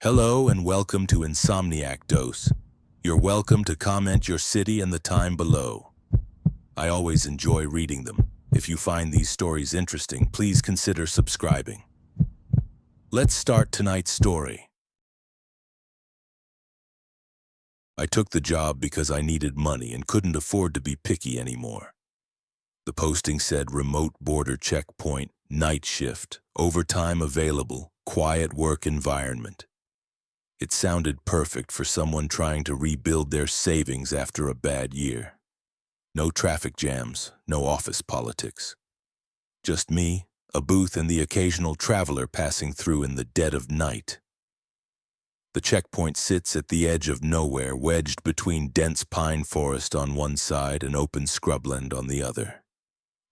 Hello and welcome to Insomniac Dose. You're welcome to comment your city and the time below. I always enjoy reading them. If you find these stories interesting, please consider subscribing. Let's start tonight's story. I took the job because I needed money and couldn't afford to be picky anymore. The posting said remote border checkpoint, night shift, overtime available, quiet work environment. It sounded perfect for someone trying to rebuild their savings after a bad year. No traffic jams, no office politics. Just me, a booth, and the occasional traveler passing through in the dead of night. The checkpoint sits at the edge of nowhere, wedged between dense pine forest on one side and open scrubland on the other.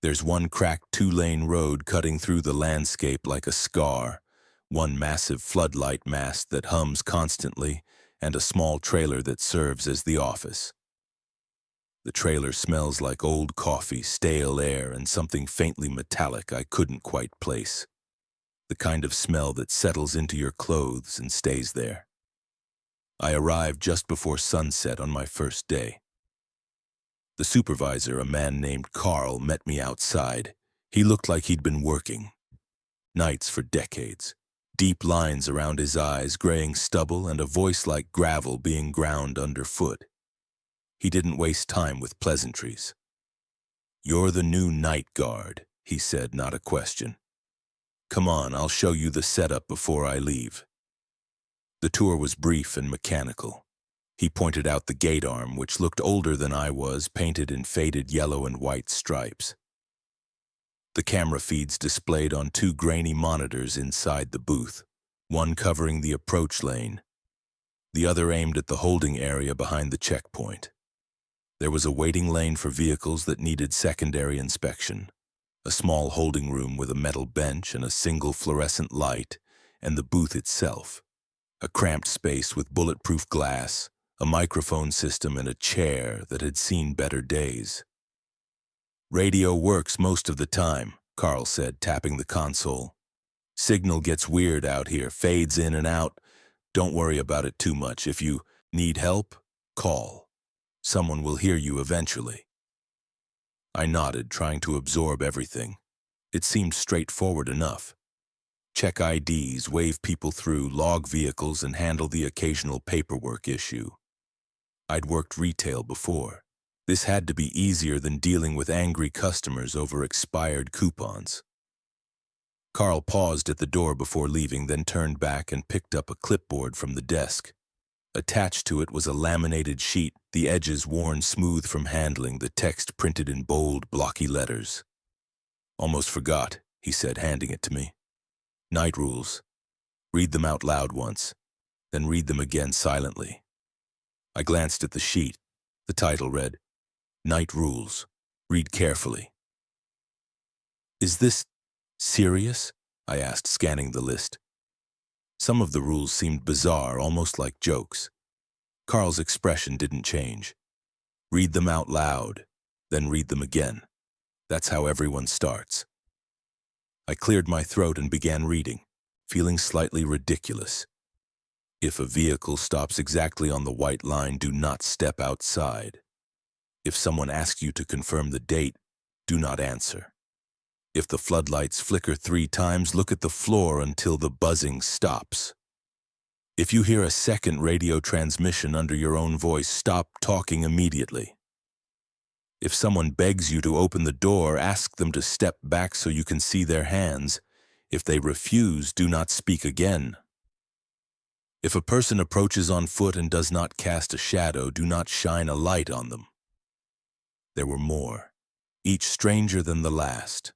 There's one cracked two-lane road cutting through the landscape like a scar, one massive floodlight mast that hums constantly, and a small trailer that serves as the office. The trailer smells like old coffee, stale air, and something faintly metallic I couldn't quite place. The kind of smell that settles into your clothes and stays there. I arrived just before sunset on my first day. The supervisor, a man named Carl, met me outside. He looked like he'd been working nights for decades. Deep lines around his eyes, graying stubble, and a voice like gravel being ground underfoot. He didn't waste time with pleasantries. "You're the new night guard," he said, not a question. "Come on, I'll show you the setup before I leave." The tour was brief and mechanical. He pointed out the gate arm, which looked older than I was, painted in faded yellow and white stripes. The camera feeds displayed on two grainy monitors inside the booth, one covering the approach lane, the other aimed at the holding area behind the checkpoint. There was a waiting lane for vehicles that needed secondary inspection, a small holding room with a metal bench and a single fluorescent light, and the booth itself, a cramped space with bulletproof glass, a microphone system, and a chair that had seen better days. "Radio works most of the time," Carl said, tapping the console. "Signal gets weird out here, fades in and out. Don't worry about it too much. If you need help, call. Someone will hear you eventually." I nodded, trying to absorb everything. It seemed straightforward enough. Check IDs, wave people through, log vehicles, and handle the occasional paperwork issue. I'd worked retail before. This had to be easier than dealing with angry customers over expired coupons. Carl paused at the door before leaving, then turned back and picked up a clipboard from the desk. Attached to it was a laminated sheet, the edges worn smooth from handling, the text printed in bold, blocky letters. "Almost forgot," he said, handing it to me. "Night rules. Read them out loud once, then read them again silently." I glanced at the sheet. The title read, "Night Rules. Read carefully." "Is this serious?" I asked, scanning the list. Some of the rules seemed bizarre, almost like jokes. Carl's expression didn't change. "Read them out loud, then read them again. That's how everyone starts." I cleared my throat and began reading, feeling slightly ridiculous. "If a vehicle stops exactly on the white line, do not step outside. If someone asks you to confirm the date, do not answer. If the floodlights flicker 3 times, look at the floor until the buzzing stops. If you hear a second radio transmission under your own voice, stop talking immediately. If someone begs you to open the door, ask them to step back so you can see their hands. If they refuse, do not speak again. If a person approaches on foot and does not cast a shadow, do not shine a light on them." There were more, each stranger than the last.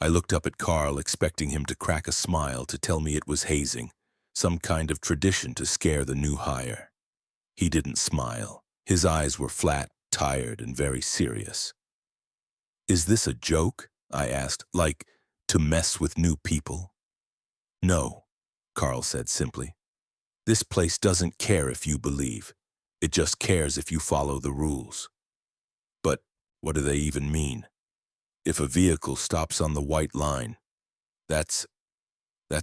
I looked up at Carl, expecting him to crack a smile to tell me it was hazing, some kind of tradition to scare the new hire. He didn't smile. His eyes were flat, tired, and very serious. "Is this a joke?" I asked, "like to mess with new people?" "No," Carl said simply. "This place doesn't care if you believe. It just cares if you follow the rules." "But what do they even mean? If a vehicle stops on the white line, that's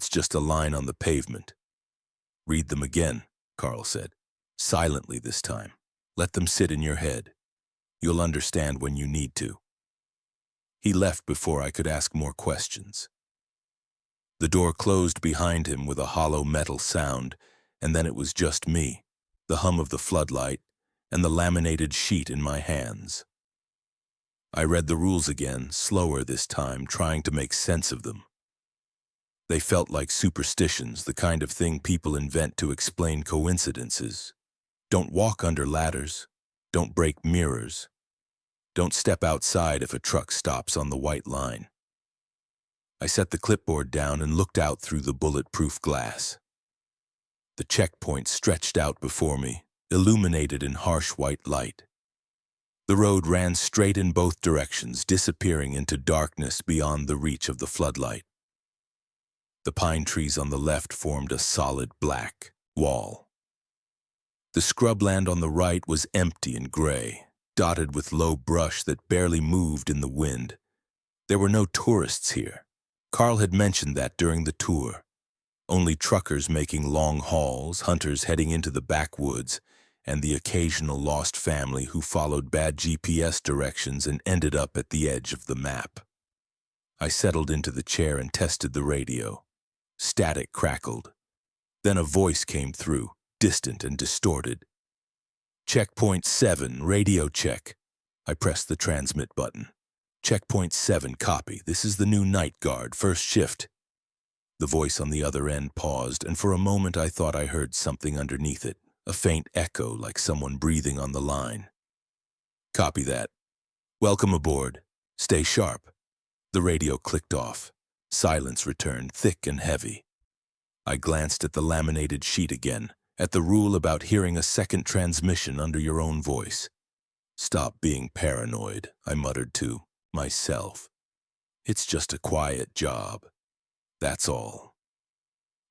just a line on the pavement. Read them again, Carl said. Silently this time. Let them sit in your head. You'll understand when you need to. He left before I could ask more questions. The door closed behind him with a hollow metal sound, and then it was just me, the hum of the floodlight, and the laminated sheet in my hands. I read the rules again, slower this time, trying to make sense of them. They felt like superstitions, the kind of thing people invent to explain coincidences. Don't walk under ladders. Don't break mirrors. Don't step outside if a truck stops on the white line. I set the clipboard down and looked out through the bulletproof glass. The checkpoint stretched out before me, illuminated in harsh white light. The road ran straight in both directions, disappearing into darkness beyond the reach of the floodlight. The pine trees on the left formed a solid black wall. The scrubland on the right was empty and gray, dotted with low brush that barely moved in the wind. There were no tourists here. Carl had mentioned that during the tour. Only truckers making long hauls, hunters heading into the backwoods, and the occasional lost family who followed bad GPS directions and ended up at the edge of the map. I settled into the chair and tested the radio. Static crackled. Then a voice came through, distant and distorted. Checkpoint 7, radio check. I pressed the transmit button. Checkpoint 7, copy. This is the new night guard, first shift. The voice on the other end paused, and for a moment I thought I heard something underneath it, a faint echo like someone breathing on the line. Copy that. Welcome aboard. Stay sharp. The radio clicked off. Silence returned, thick and heavy. I glanced at the laminated sheet again, at the rule about hearing a second transmission under your own voice. Stop being paranoid, I muttered to myself. It's just a quiet job. That's all.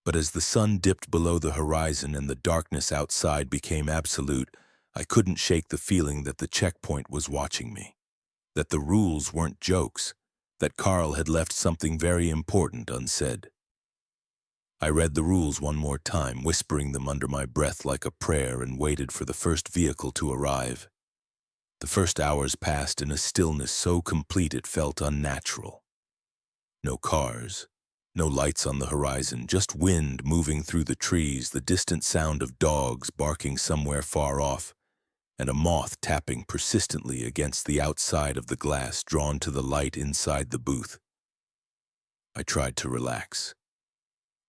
But as the sun dipped below the horizon and the darkness outside became absolute, I couldn't shake the feeling that the checkpoint was watching me, that the rules weren't jokes, that Carl had left something very important unsaid. I read the rules one more time, whispering them under my breath like a prayer, and waited for the first vehicle to arrive. The first hours passed in a stillness so complete it felt unnatural. No cars, no lights on the horizon, just wind moving through the trees, the distant sound of dogs barking somewhere far off, and a moth tapping persistently against the outside of the glass drawn to the light inside the booth. I tried to relax.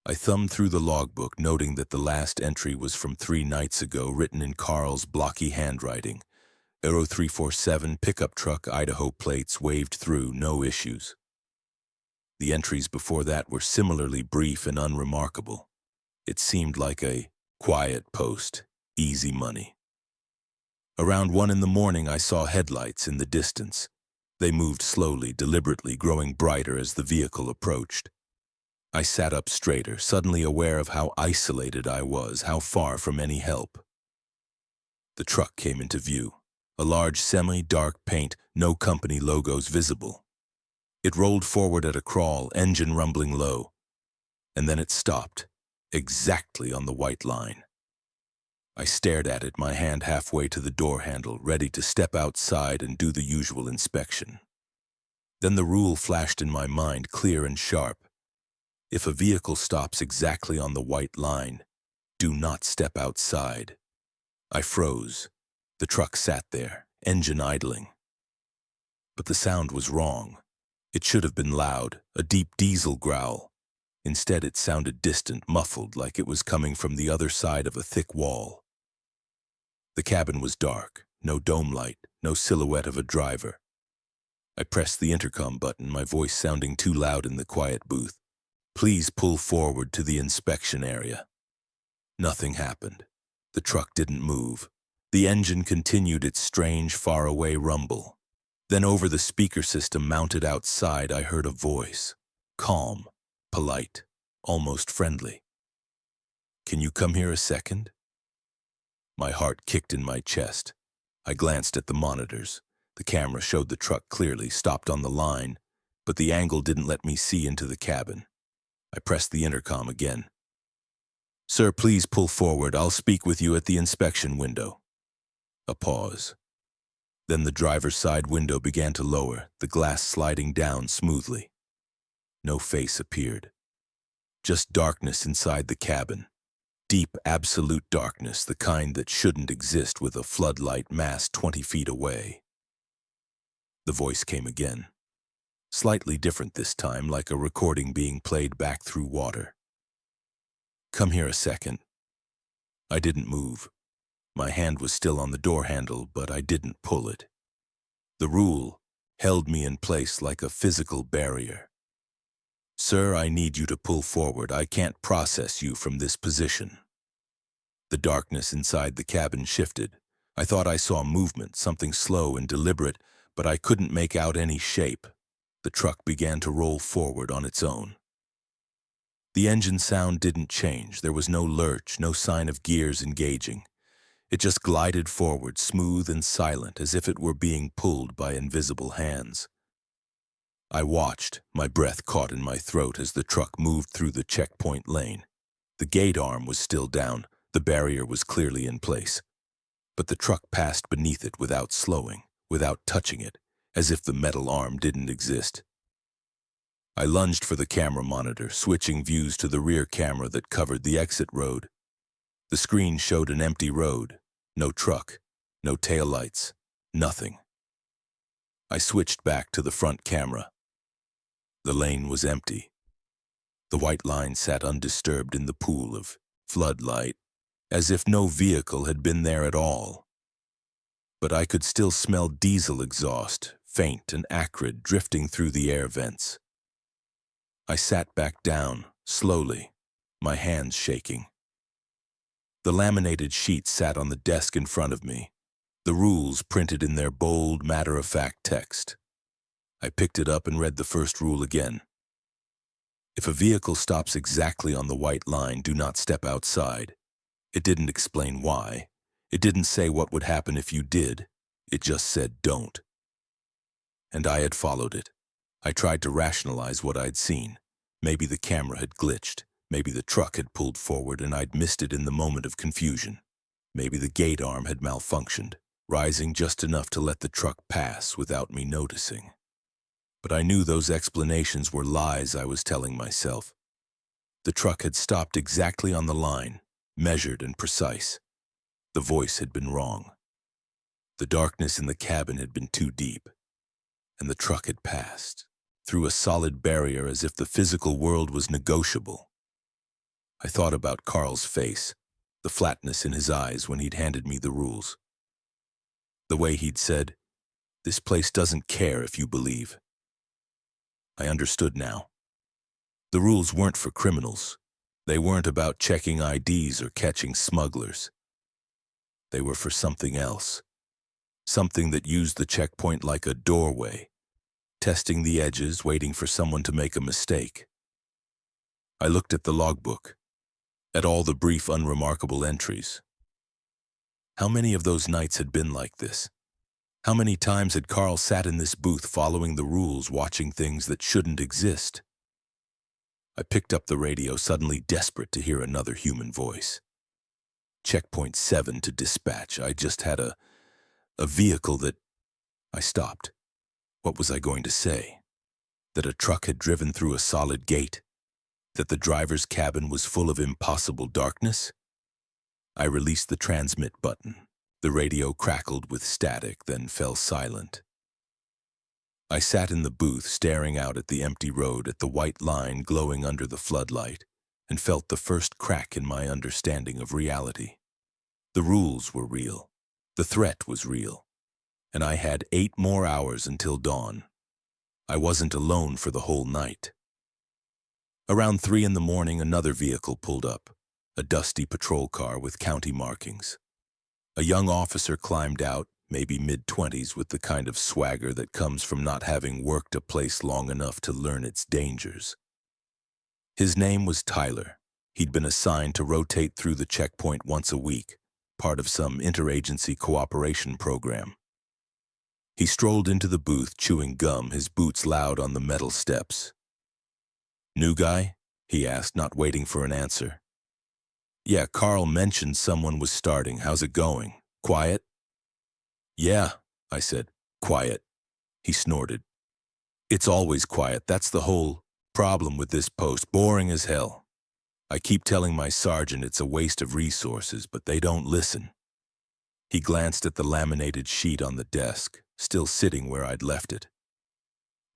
I thumbed through the logbook, noting that the last entry was from 3 nights ago, written in Carl's blocky handwriting. Aero 347, pickup truck, Idaho plates, waved through, no issues. The entries before that were similarly brief and unremarkable. It seemed like a quiet post, easy money. Around 1 in the morning, I saw headlights in the distance. They moved slowly, deliberately, growing brighter as the vehicle approached. I sat up straighter, suddenly aware of how isolated I was, how far from any help. The truck came into view. A large semi-dark paint, no company logos visible. It rolled forward at a crawl, engine rumbling low. And then it stopped, exactly on the white line. I stared at it, my hand halfway to the door handle, ready to step outside and do the usual inspection. Then the rule flashed in my mind, clear and sharp. If a vehicle stops exactly on the white line, do not step outside. I froze. The truck sat there, engine idling. But the sound was wrong. It should have been loud, a deep diesel growl. Instead, it sounded distant, muffled, like it was coming from the other side of a thick wall. The cabin was dark, no dome light, no silhouette of a driver. I pressed the intercom button, my voice sounding too loud in the quiet booth. Please pull forward to the inspection area. Nothing happened. The truck didn't move. The engine continued its strange, faraway rumble. Then over the speaker system mounted outside, I heard a voice. Calm, polite, almost friendly. Can you come here a second? My heart kicked in my chest. I glanced at the monitors. The camera showed the truck clearly, stopped on the line, but the angle didn't let me see into the cabin. I pressed the intercom again. Sir, please pull forward. I'll speak with you at the inspection window. A pause. Then the driver's side window began to lower, the glass sliding down smoothly. No face appeared. Just darkness inside the cabin. Deep, absolute darkness, the kind that shouldn't exist with a floodlight massed 20 feet away. The voice came again. Slightly different this time, like a recording being played back through water. Come here a second. I didn't move. My hand was still on the door handle, but I didn't pull it. The rule held me in place like a physical barrier. Sir, I need you to pull forward. I can't process you from this position. The darkness inside the cabin shifted. I thought I saw movement, something slow and deliberate, but I couldn't make out any shape. The truck began to roll forward on its own. The engine sound didn't change. There was no lurch, no sign of gears engaging. It just glided forward, smooth and silent, as if it were being pulled by invisible hands. I watched, my breath caught in my throat as the truck moved through the checkpoint lane. The gate arm was still down, the barrier was clearly in place. But the truck passed beneath it without slowing, without touching it, as if the metal arm didn't exist. I lunged for the camera monitor, switching views to the rear camera that covered the exit road. The screen showed an empty road, no truck, no taillights, nothing. I switched back to the front camera. The lane was empty. The white line sat undisturbed in the pool of floodlight, as if no vehicle had been there at all. But I could still smell diesel exhaust, faint and acrid, drifting through the air vents. I sat back down, slowly, my hands shaking. The laminated sheet sat on the desk in front of me, the rules printed in their bold, matter-of-fact text. I picked it up and read the first rule again. If a vehicle stops exactly on the white line, do not step outside. It didn't explain why. It didn't say what would happen if you did. It just said don't. And I had followed it. I tried to rationalize what I'd seen. Maybe the camera had glitched. Maybe the truck had pulled forward and I'd missed it in the moment of confusion. Maybe the gate arm had malfunctioned, rising just enough to let the truck pass without me noticing. But I knew those explanations were lies I was telling myself. The truck had stopped exactly on the line, measured and precise. The voice had been wrong. The darkness in the cabin had been too deep, and the truck had passed through a solid barrier as if the physical world was negotiable. I thought about Carl's face, the flatness in his eyes when he'd handed me the rules. The way he'd said, "This place doesn't care if you believe." I understood now. The rules weren't for criminals. They weren't about checking IDs or catching smugglers. They were for something else. Something that used the checkpoint like a doorway, testing the edges, waiting for someone to make a mistake. I looked at the logbook, at all the brief, unremarkable entries. How many of those nights had been like this? How many times had Carl sat in this booth following the rules, watching things that shouldn't exist? I picked up the radio, suddenly desperate to hear another human voice. Checkpoint 7 to dispatch. I just had a vehicle that... I stopped. What was I going to say? That a truck had driven through a solid gate? That the driver's cabin was full of impossible darkness? I released the transmit button. The radio crackled with static, then fell silent. I sat in the booth, staring out at the empty road, at the white line glowing under the floodlight, and felt the first crack in my understanding of reality. The rules were real. The threat was real. And I had 8 more hours until dawn. I wasn't alone for the whole night. Around 3 in the morning, another vehicle pulled up, a dusty patrol car with county markings. A young officer climbed out, maybe mid-20s, with the kind of swagger that comes from not having worked a place long enough to learn its dangers. His name was Tyler. He'd been assigned to rotate through the checkpoint once a week, part of some interagency cooperation program. He strolled into the booth, chewing gum, his boots loud on the metal steps. "New guy?" he asked, not waiting for an answer. Yeah, Carl mentioned someone was starting. How's it going? Quiet? Yeah, I said. Quiet. He snorted. It's always quiet. That's the whole problem with this post. Boring as hell. I keep telling my sergeant it's a waste of resources, but they don't listen. He glanced at the laminated sheet on the desk, still sitting where I'd left it.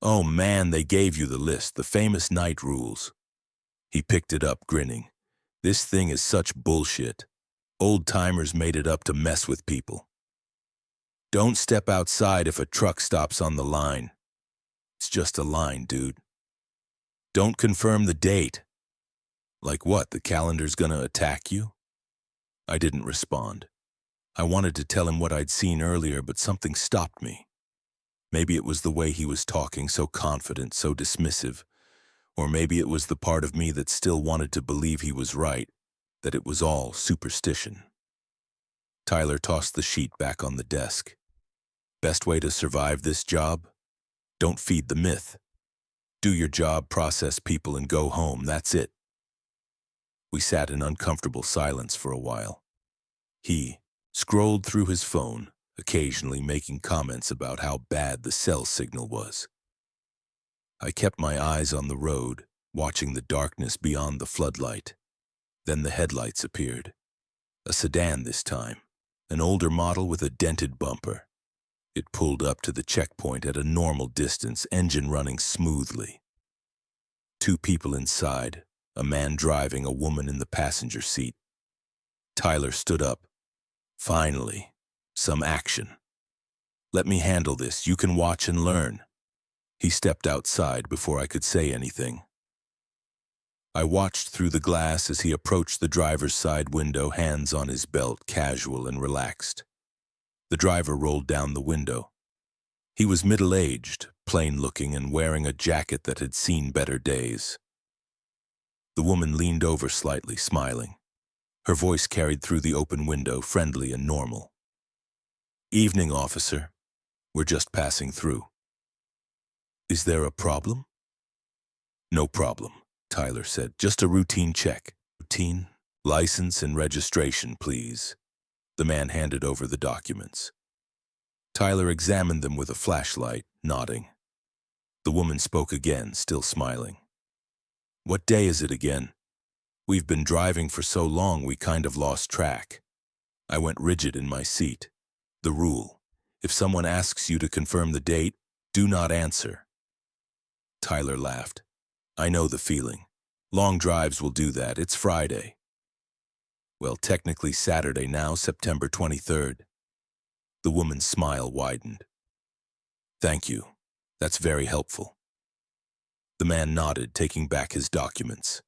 Oh man, they gave you the list, the famous night rules. He picked it up, grinning. This thing is such bullshit. Old-timers made it up to mess with people. Don't step outside if a truck stops on the line. It's just a line, dude. Don't confirm the date. Like what, the calendar's gonna attack you? I didn't respond. I wanted to tell him what I'd seen earlier, but something stopped me. Maybe it was the way he was talking, so confident, so dismissive. Or maybe it was the part of me that still wanted to believe he was right, that it was all superstition. Tyler tossed the sheet back on the desk. Best way to survive this job? Don't feed the myth. Do your job, process people, and go home. That's it. We sat in uncomfortable silence for a while. He scrolled through his phone, occasionally making comments about how bad the cell signal was. I kept my eyes on the road, watching the darkness beyond the floodlight. Then the headlights appeared. A sedan this time, an older model with a dented bumper. It pulled up to the checkpoint at a normal distance, engine running smoothly. 2 people inside, a man driving, a woman in the passenger seat. Tyler stood up. Finally, some action. Let me handle this. You can watch and learn. He stepped outside before I could say anything. I watched through the glass as he approached the driver's side window, hands on his belt, casual and relaxed. The driver rolled down the window. He was middle-aged, plain-looking, and wearing a jacket that had seen better days. The woman leaned over slightly, smiling. Her voice carried through the open window, friendly and normal. Evening, officer. We're just passing through. Is there a problem? No problem, Tyler said. Just a routine check. Routine? License and registration, please. The man handed over the documents. Tyler examined them with a flashlight, nodding. The woman spoke again, still smiling. What day is it again? We've been driving for so long we kind of lost track. I went rigid in my seat. The rule: if someone asks you to confirm the date, do not answer. Tyler laughed. I know the feeling. Long drives will do that. It's Friday. Well, technically Saturday now, September 23rd. The woman's smile widened. Thank you. That's very helpful. The man nodded, taking back his documents.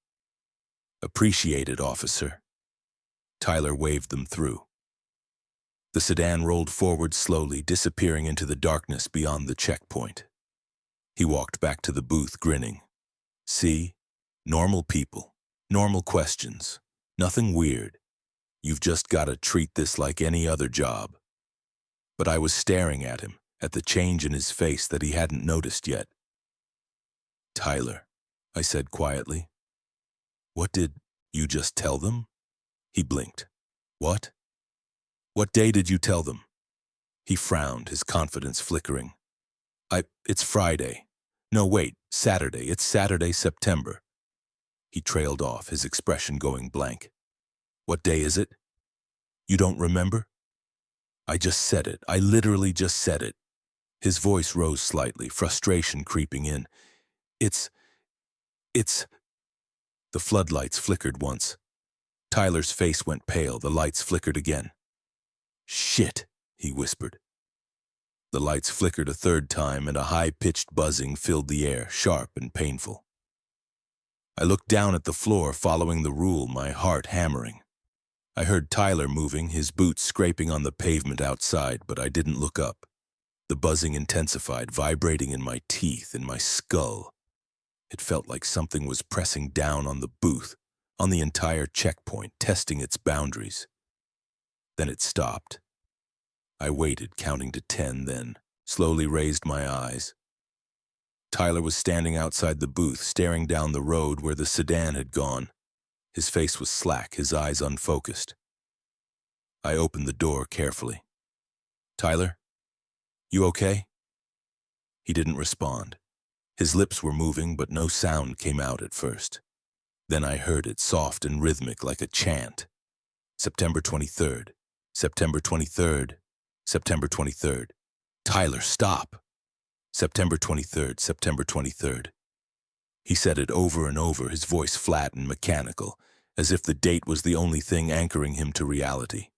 Appreciate it, officer. Tyler waved them through. The sedan rolled forward slowly, disappearing into the darkness beyond the checkpoint. He walked back to the booth, grinning. See? Normal people. Normal questions. Nothing weird. You've just got to treat this like any other job. But I was staring at him, at the change in his face that he hadn't noticed yet. Tyler, I said quietly. What did you just tell them? He blinked. What? What day did you tell them? He frowned, his confidence flickering. It's Friday. No, wait, Saturday. It's Saturday, September. He trailed off, his expression going blank. What day is it? You don't remember? I just said it. I literally just said it. His voice rose slightly, frustration creeping in. It's... The floodlights flickered once. Tyler's face went pale, the lights flickered again. Shit, he whispered. The lights flickered a third time and a high-pitched buzzing filled the air, sharp and painful. I looked down at the floor, following the rule, my heart hammering. I heard Tyler moving, his boots scraping on the pavement outside, but I didn't look up. The buzzing intensified, vibrating in my teeth, in my skull. It felt like something was pressing down on the booth, on the entire checkpoint, testing its boundaries. Then it stopped. I waited, counting to 10, then slowly raised my eyes. Tyler was standing outside the booth, staring down the road where the sedan had gone. His face was slack, his eyes unfocused. I opened the door carefully. "Tyler, you okay?" He didn't respond. His lips were moving, but no sound came out at first. Then I heard it, soft and rhythmic like a chant. September 23rd, September 23rd, September 23rd. "Tyler, stop!" September 23rd, September 23rd. He said it over and over, his voice flat and mechanical, as if the date was the only thing anchoring him to reality.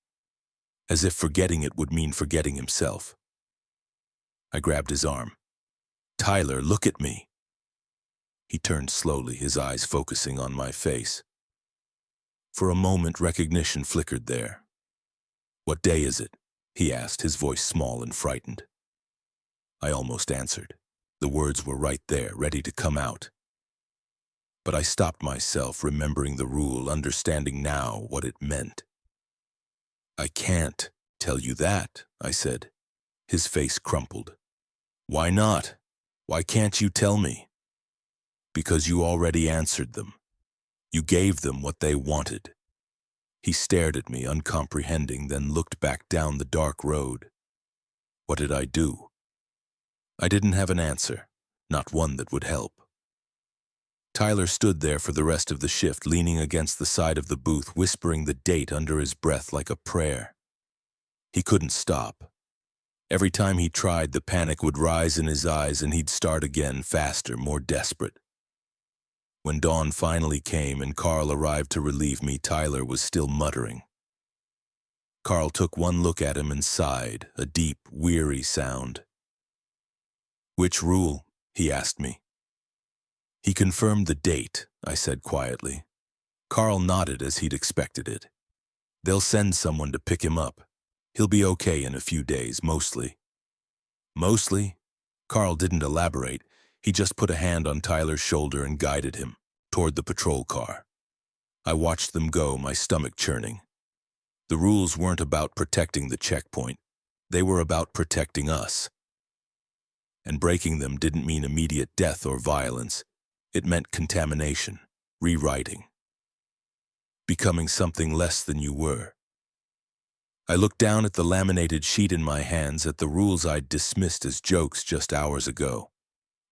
As if forgetting it would mean forgetting himself. I grabbed his arm. "Tyler, look at me." He turned slowly, his eyes focusing on my face. For a moment, recognition flickered there. "What day is it?" he asked, his voice small and frightened. I almost answered. The words were right there, ready to come out. But I stopped myself, remembering the rule, understanding now what it meant. "I can't tell you that," I said. His face crumpled. "Why not? Why can't you tell me?" "Because you already answered them. You gave them what they wanted." He stared at me, uncomprehending, then looked back down the dark road. What did I do? I didn't have an answer, not one that would help. Tyler stood there for the rest of the shift, leaning against the side of the booth, whispering the date under his breath like a prayer. He couldn't stop. Every time he tried, the panic would rise in his eyes and he'd start again, faster, more desperate. When dawn finally came and Carl arrived to relieve me, Tyler was still muttering. Carl took one look at him and sighed, a deep, weary sound. "Which rule?" he asked me. He confirmed the date, I said quietly. Carl nodded as he'd expected it. "They'll send someone to pick him up. He'll be okay in a few days, mostly." "Mostly?" Carl didn't elaborate. He just put a hand on Tyler's shoulder and guided him toward the patrol car. I watched them go, my stomach churning. The rules weren't about protecting the checkpoint. They were about protecting us. And breaking them didn't mean immediate death or violence. It meant contamination, rewriting, becoming something less than you were. I looked down at the laminated sheet in my hands, at the rules I'd dismissed as jokes just hours ago.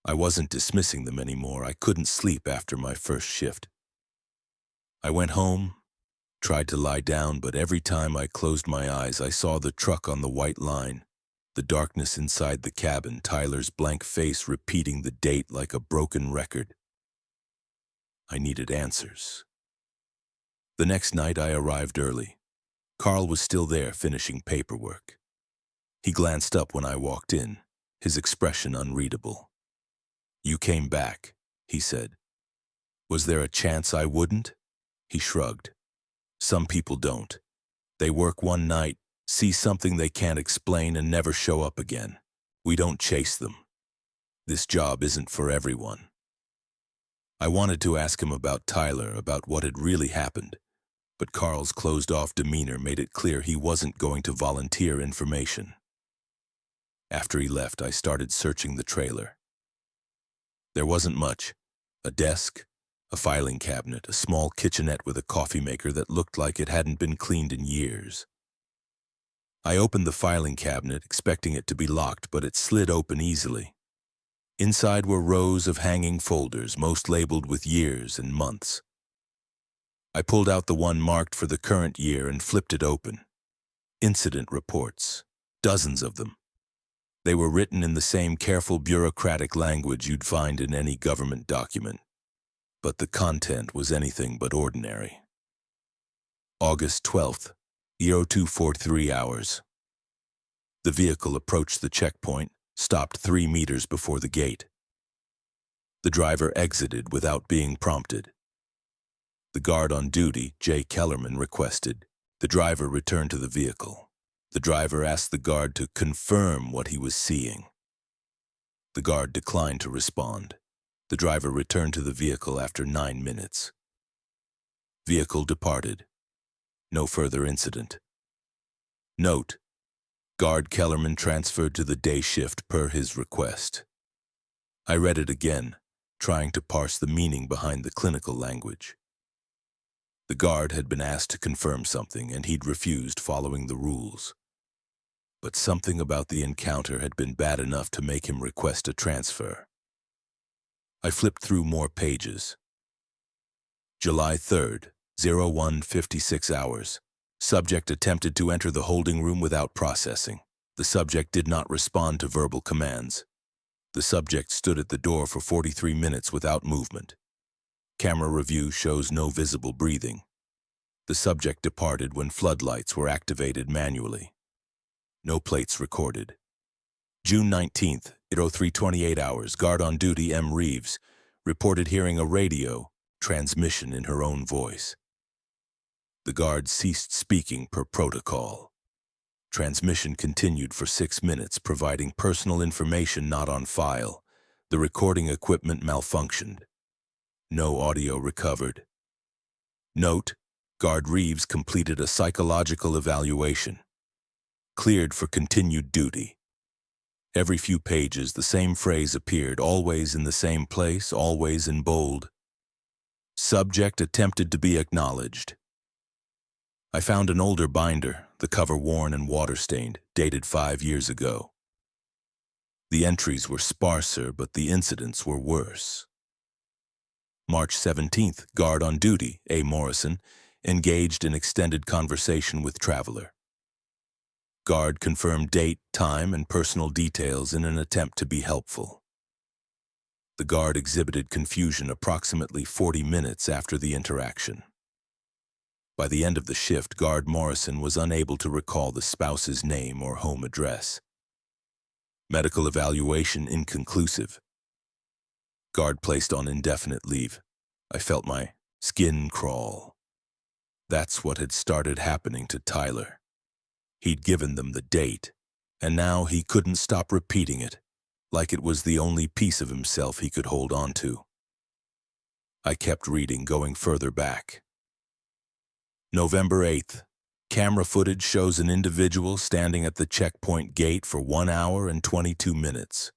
I wasn't dismissing them anymore. I couldn't sleep after my first shift. I went home, tried to lie down, but every time I closed my eyes, I saw the truck on the white line, the darkness inside the cabin, Tyler's blank face repeating the date like a broken record. I needed answers. The next night I arrived early. Carl was still there, finishing paperwork. He glanced up when I walked in, his expression unreadable. "You came back," he said. "Was there a chance I wouldn't?" He shrugged. "Some people don't. They work one night, see something they can't explain, and never show up again. We don't chase them. This job isn't for everyone." I wanted to ask him about Tyler, about what had really happened, but Carl's closed-off demeanor made it clear he wasn't going to volunteer information. After he left, I started searching the trailer. There wasn't much. A desk, a filing cabinet, a small kitchenette with a coffee maker that looked like it hadn't been cleaned in years. I opened the filing cabinet, expecting it to be locked, but it slid open easily. Inside were rows of hanging folders, most labeled with years and months. I pulled out the one marked for the current year and flipped it open. Incident reports, dozens of them. They were written in the same careful bureaucratic language you'd find in any government document. But the content was anything but ordinary. August 12th, 0243 hours. The vehicle approached the checkpoint, stopped 3 meters before the gate. The driver exited without being prompted. The guard on duty, Jay Kellerman, requested the driver return to the vehicle. The driver asked the guard to confirm what he was seeing. The guard declined to respond. The driver returned to the vehicle after 9 minutes. Vehicle departed. No further incident. Note: Guard Kellerman transferred to the day shift per his request. I read it again, trying to parse the meaning behind the clinical language. The guard had been asked to confirm something, and he'd refused, following the rules. But something about the encounter had been bad enough to make him request a transfer. I flipped through more pages. July 3rd, 01:56 hours. Subject attempted to enter the holding room without processing. The subject did not respond to verbal commands. The subject stood at the door for 43 minutes without movement. Camera review shows no visible breathing. The subject departed when floodlights were activated manually. No plates recorded. June 19th, 03:28 hours. Guard on duty M. Reeves reported hearing a radio transmission in her own voice. The guard ceased speaking per protocol. Transmission continued for 6 minutes, providing personal information not on file. The recording equipment malfunctioned. No audio recovered. Note: Guard Reeves completed a psychological evaluation. Cleared for continued duty. Every few pages, the same phrase appeared, always in the same place, always in bold. Subject attempted to be acknowledged. I found an older binder, the cover worn and water-stained, dated 5 years ago. The entries were sparser, but the incidents were worse. March 17th, guard on duty, A. Morrison, engaged in extended conversation with traveler. Guard confirmed date, time, and personal details in an attempt to be helpful. The guard exhibited confusion approximately 40 minutes after the interaction. By the end of the shift, Guard Morrison was unable to recall the spouse's name or home address. Medical evaluation inconclusive. Guard placed on indefinite leave. I felt my skin crawl. That's what had started happening to Tyler. He'd given them the date, and now he couldn't stop repeating it, like it was the only piece of himself he could hold on to. I kept reading, going further back. November 8th. Camera footage shows an individual standing at the checkpoint gate for 1 hour and 22 minutes.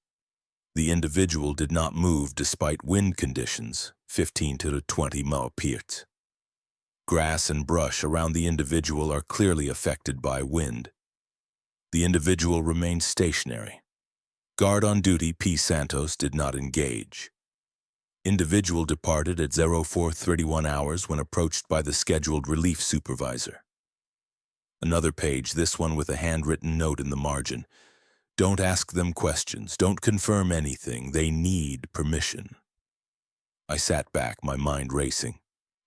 The individual did not move despite wind conditions, 15 to 20 mph. Grass and brush around the individual are clearly affected by wind. The individual remained stationary. Guard on duty P. Santos did not engage. Individual departed at 04:31 hours when approached by the scheduled relief supervisor. Another page, this one with a handwritten note in the margin. Don't ask them questions. Don't confirm anything. They need permission. I sat back, my mind racing.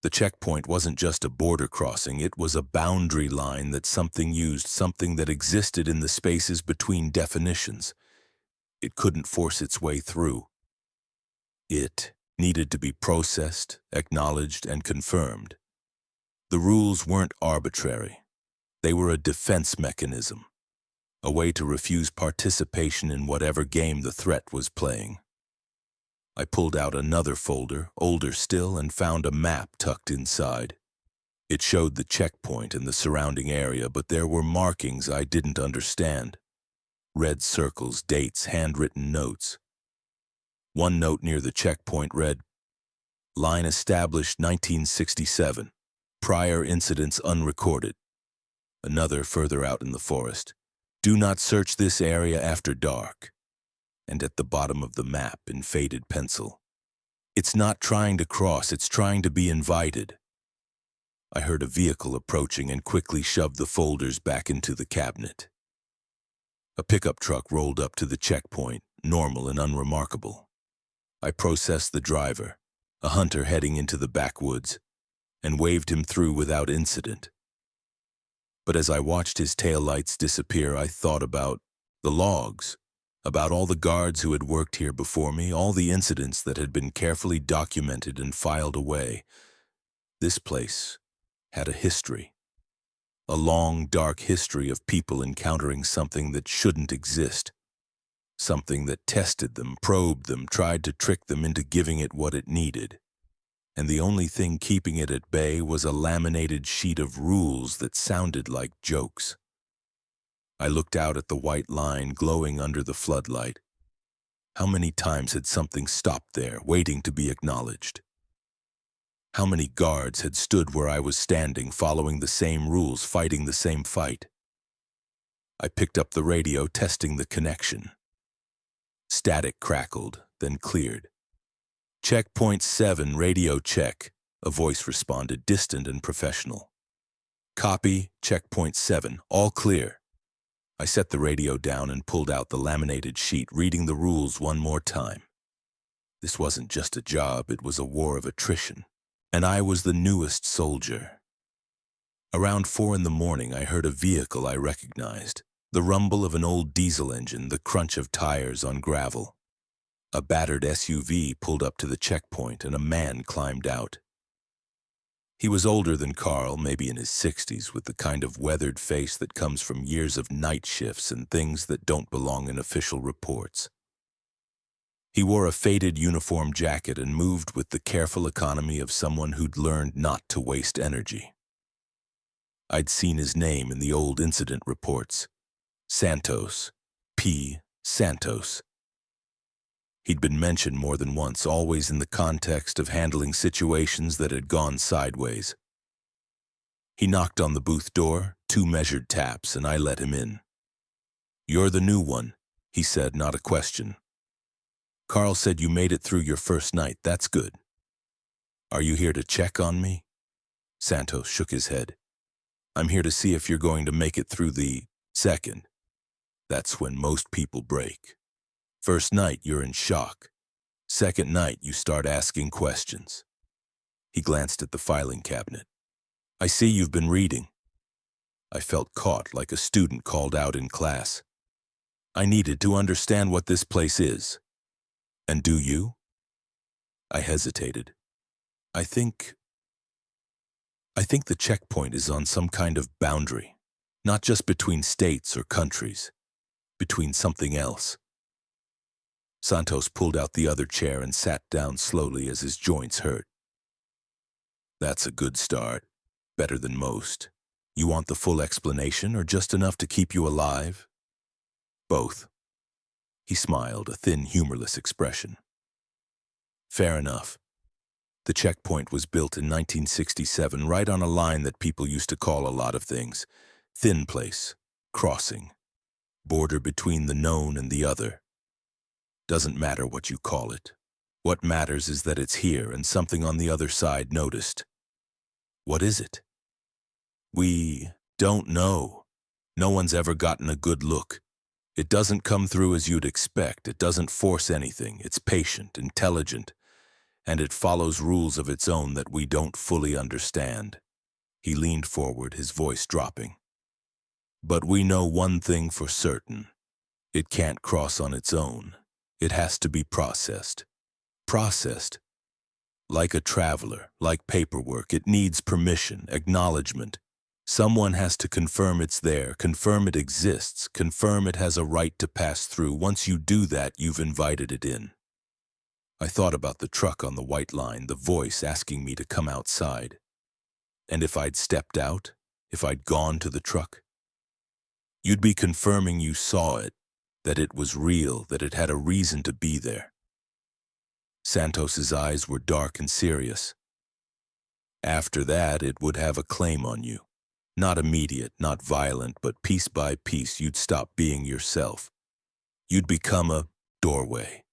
The checkpoint wasn't just a border crossing. It was a boundary line that something used, something that existed in the spaces between definitions. It couldn't force its way through. It needed to be processed, acknowledged, and confirmed. The rules weren't arbitrary. They were a defense mechanism, a way to refuse participation in whatever game the threat was playing. I pulled out another folder, older still, and found a map tucked inside. It showed the checkpoint and the surrounding area, but there were markings I didn't understand. Red circles, dates, handwritten notes. One note near the checkpoint read, "Line established 1967. Prior incidents unrecorded." Another further out in the forest, "Do not search this area after dark." And at the bottom of the map, in faded pencil, "It's not trying to cross, it's trying to be invited." I heard a vehicle approaching and quickly shoved the folders back into the cabinet. A pickup truck rolled up to the checkpoint, normal and unremarkable. I processed the driver, a hunter heading into the backwoods, and waved him through without incident. But as I watched his taillights disappear, I thought about the logs, about all the guards who had worked here before me, all the incidents that had been carefully documented and filed away. This place had a history. A long, dark history of people encountering something that shouldn't exist. Something that tested them, probed them, tried to trick them into giving it what it needed. And the only thing keeping it at bay was a laminated sheet of rules that sounded like jokes. I looked out at the white line glowing under the floodlight. How many times had something stopped there, waiting to be acknowledged? How many guards had stood where I was standing, following the same rules, fighting the same fight? I picked up the radio, testing the connection. Static crackled, then cleared. "Checkpoint 7, radio check," a voice responded, distant and professional. "Copy, checkpoint 7, all clear." I set the radio down and pulled out the laminated sheet, reading the rules one more time. This wasn't just a job, it was a war of attrition. And I was the newest soldier. Around 4 in the morning, I heard a vehicle I recognized. The rumble of an old diesel engine, the crunch of tires on gravel. A battered SUV pulled up to the checkpoint and a man climbed out. He was older than Carl, maybe in his 60s, with the kind of weathered face that comes from years of night shifts and things that don't belong in official reports. He wore a faded uniform jacket and moved with the careful economy of someone who'd learned not to waste energy. I'd seen his name in the old incident reports. Santos. P. Santos. He'd been mentioned more than once, always in the context of handling situations that had gone sideways. He knocked on the booth door, 2 measured taps, and I let him in. "You're the new one," he said, not a question. "Carl said you made it through your first night. That's good. Are you here to check on me?" Santos shook his head. "I'm here to see if you're going to make it through the second. That's when most people break. First night, you're in shock. Second night, you start asking questions." He glanced at the filing cabinet. "I see you've been reading." I felt caught, like a student called out in class. I needed to understand what this place is. "And do you?" I hesitated. I think the checkpoint is on some kind of boundary, not just between states or countries, between something else. Santos pulled out the other chair and sat down slowly as his joints hurt. "That's a good start. Better than most. You want the full explanation or just enough to keep you alive?" "Both." He smiled, a thin, humorless expression. "Fair enough. The checkpoint was built in 1967, right on a line that people used to call a lot of things. Thin place, crossing, border between the known and the other. Doesn't matter what you call it. What matters is that it's here and something on the other side noticed." "What is it?" "We don't know. No one's ever gotten a good look. It doesn't come through as you'd expect. It doesn't force anything. It's patient, intelligent, and it follows rules of its own that we don't fully understand." He leaned forward, his voice dropping. "But we know one thing for certain. It can't cross on its own. It has to be processed. Processed. Like a traveler, like paperwork, it needs permission, acknowledgement. Someone has to confirm it's there, confirm it exists, confirm it has a right to pass through. Once you do that, you've invited it in." I thought about the truck on the white line, the voice asking me to come outside. And if I'd stepped out, if I'd gone to the truck? You'd be confirming you saw it, that it was real, that it had a reason to be there. Santos's eyes were dark and serious. After that, it would have a claim on you. Not immediate, not violent, but piece by piece, you'd stop being yourself. You'd become a doorway.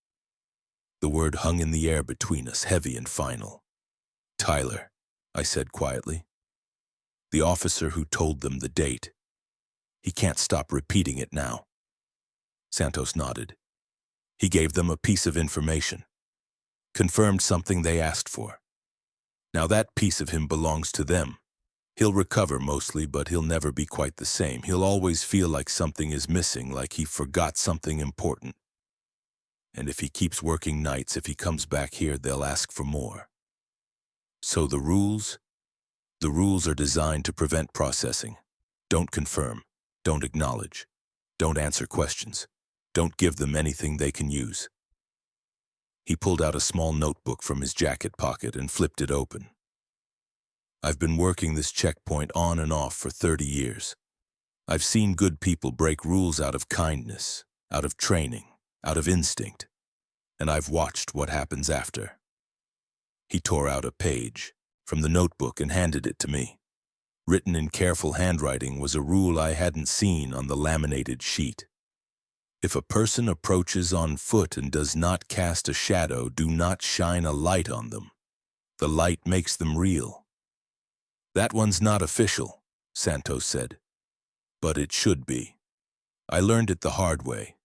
The word hung in the air between us, heavy and final. "Tyler," I said quietly. "The officer who told them the date. He can't stop repeating it now." Santos nodded. "He gave them a piece of information. Confirmed something they asked for. Now that piece of him belongs to them. He'll recover mostly, but he'll never be quite the same. He'll always feel like something is missing, like he forgot something important. And if he keeps working nights, if he comes back here, they'll ask for more. So the rules are designed to prevent processing. Don't confirm. Don't acknowledge. Don't answer questions. Don't give them anything they can use." He pulled out a small notebook from his jacket pocket and flipped it open. "I've been working this checkpoint on and off for 30 years. I've seen good people break rules out of kindness, out of training, out of instinct, and I've watched what happens after." He tore out a page, from the notebook and handed it to me. Written in careful handwriting was a rule I hadn't seen on the laminated sheet. If a person approaches on foot and does not cast a shadow, do not shine a light on them. The light makes them real. That one's not official, Santos said, but it should be. I learned it the hard way.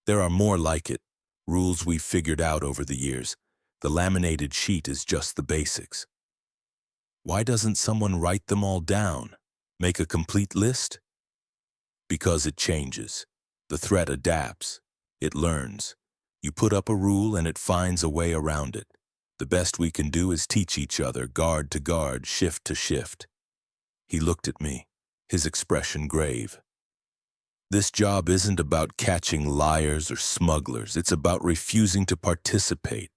There are more like it, rules we've figured out over the years. The laminated sheet is just the basics. Why doesn't someone write them all down? Make a complete list? Because it changes. The threat adapts. It learns. You put up a rule and it finds a way around it. The best we can do is teach each other, guard to guard, shift to shift. He looked at me, his expression grave. This job isn't about catching liars or smugglers. It's about refusing to participate.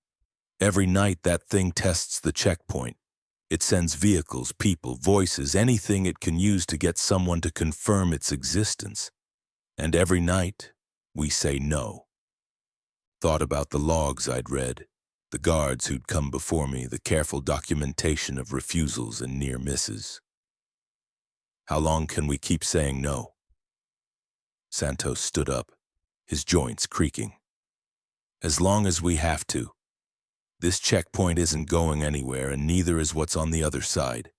Every night that thing tests the checkpoint. It sends vehicles, people, voices, anything it can use to get someone to confirm its existence. And every night, we say no. Thought about the logs I'd read, the guards who'd come before me, the careful documentation of refusals and near misses. How long can we keep saying no? Santos stood up, his joints creaking. As long as we have to. This checkpoint isn't going anywhere, and neither is what's on the other side.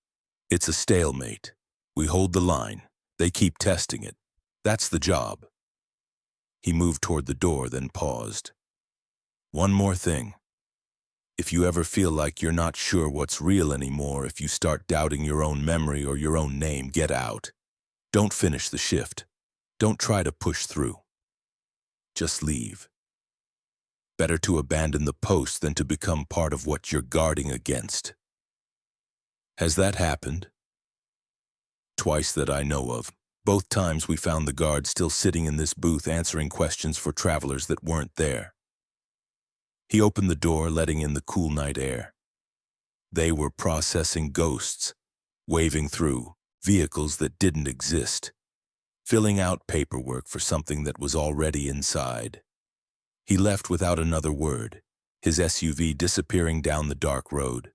It's a stalemate. We hold the line. They keep testing it. That's the job. He moved toward the door, then paused. One more thing. If you ever feel like you're not sure what's real anymore, if you start doubting your own memory or your own name, get out. Don't finish the shift. Don't try to push through. Just leave. Better to abandon the post than to become part of what you're guarding against. Has that happened? Twice that I know of. Both times we found the guard still sitting in this booth answering questions for travelers that weren't there. He opened the door, letting in the cool night air. They were processing ghosts, waving through vehicles that didn't exist, filling out paperwork for something that was already inside. He left without another word, his SUV disappearing down the dark road.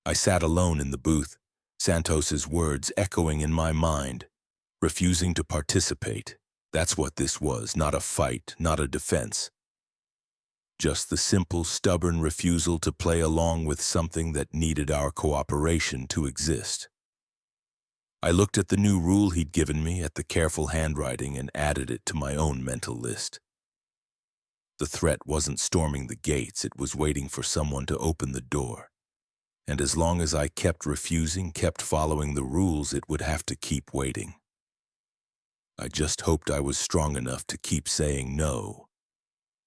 I sat alone in the booth, Santos's words echoing in my mind, refusing to participate. That's what this was, not a fight, not a defense. Just the simple, stubborn refusal to play along with something that needed our cooperation to exist. I looked at the new rule he'd given me, at the careful handwriting, and added it to my own mental list. The threat wasn't storming the gates, it was waiting for someone to open the door. And as long as I kept refusing, kept following the rules, it would have to keep waiting. I just hoped I was strong enough to keep saying no.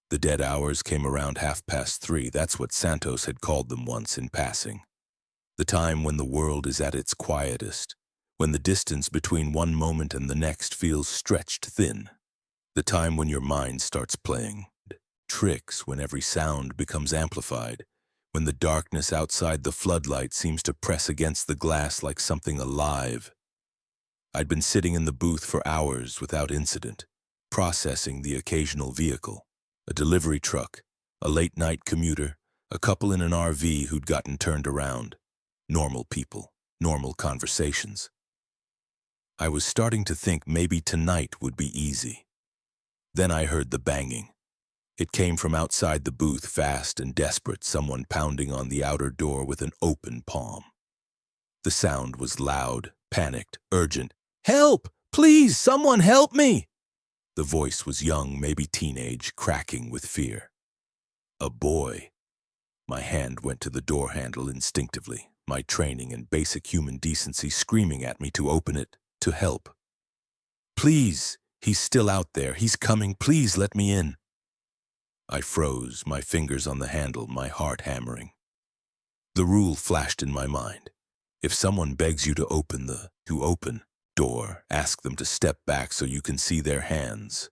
The dead hours came around 3:30. That's what Santos had called them once in passing. The time when the world is at its quietest, when the distance between one moment and the next feels stretched thin. The time when your mind starts playing tricks, when every sound becomes amplified, when the darkness outside the floodlight seems to press against the glass like something alive. I'd been sitting in the booth for hours without incident, processing the occasional vehicle, a delivery truck, a late-night commuter, a couple in an RV who'd gotten turned around. Normal people, normal conversations. I was starting to think maybe tonight would be easy. Then I heard the banging. It came from outside the booth, fast and desperate, someone pounding on the outer door with an open palm. The sound was loud, panicked, urgent. "Help! Please, someone help me!" The voice was young, maybe teenage, cracking with fear. A boy. My hand went to the door handle instinctively, my training and basic human decency screaming at me to open it, to help. "Please, he's still out there. He's coming. Please let me in." I froze, my fingers on the handle, my heart hammering. The rule flashed in my mind. If someone begs you to open the door, ask them to step back so you can see their hands.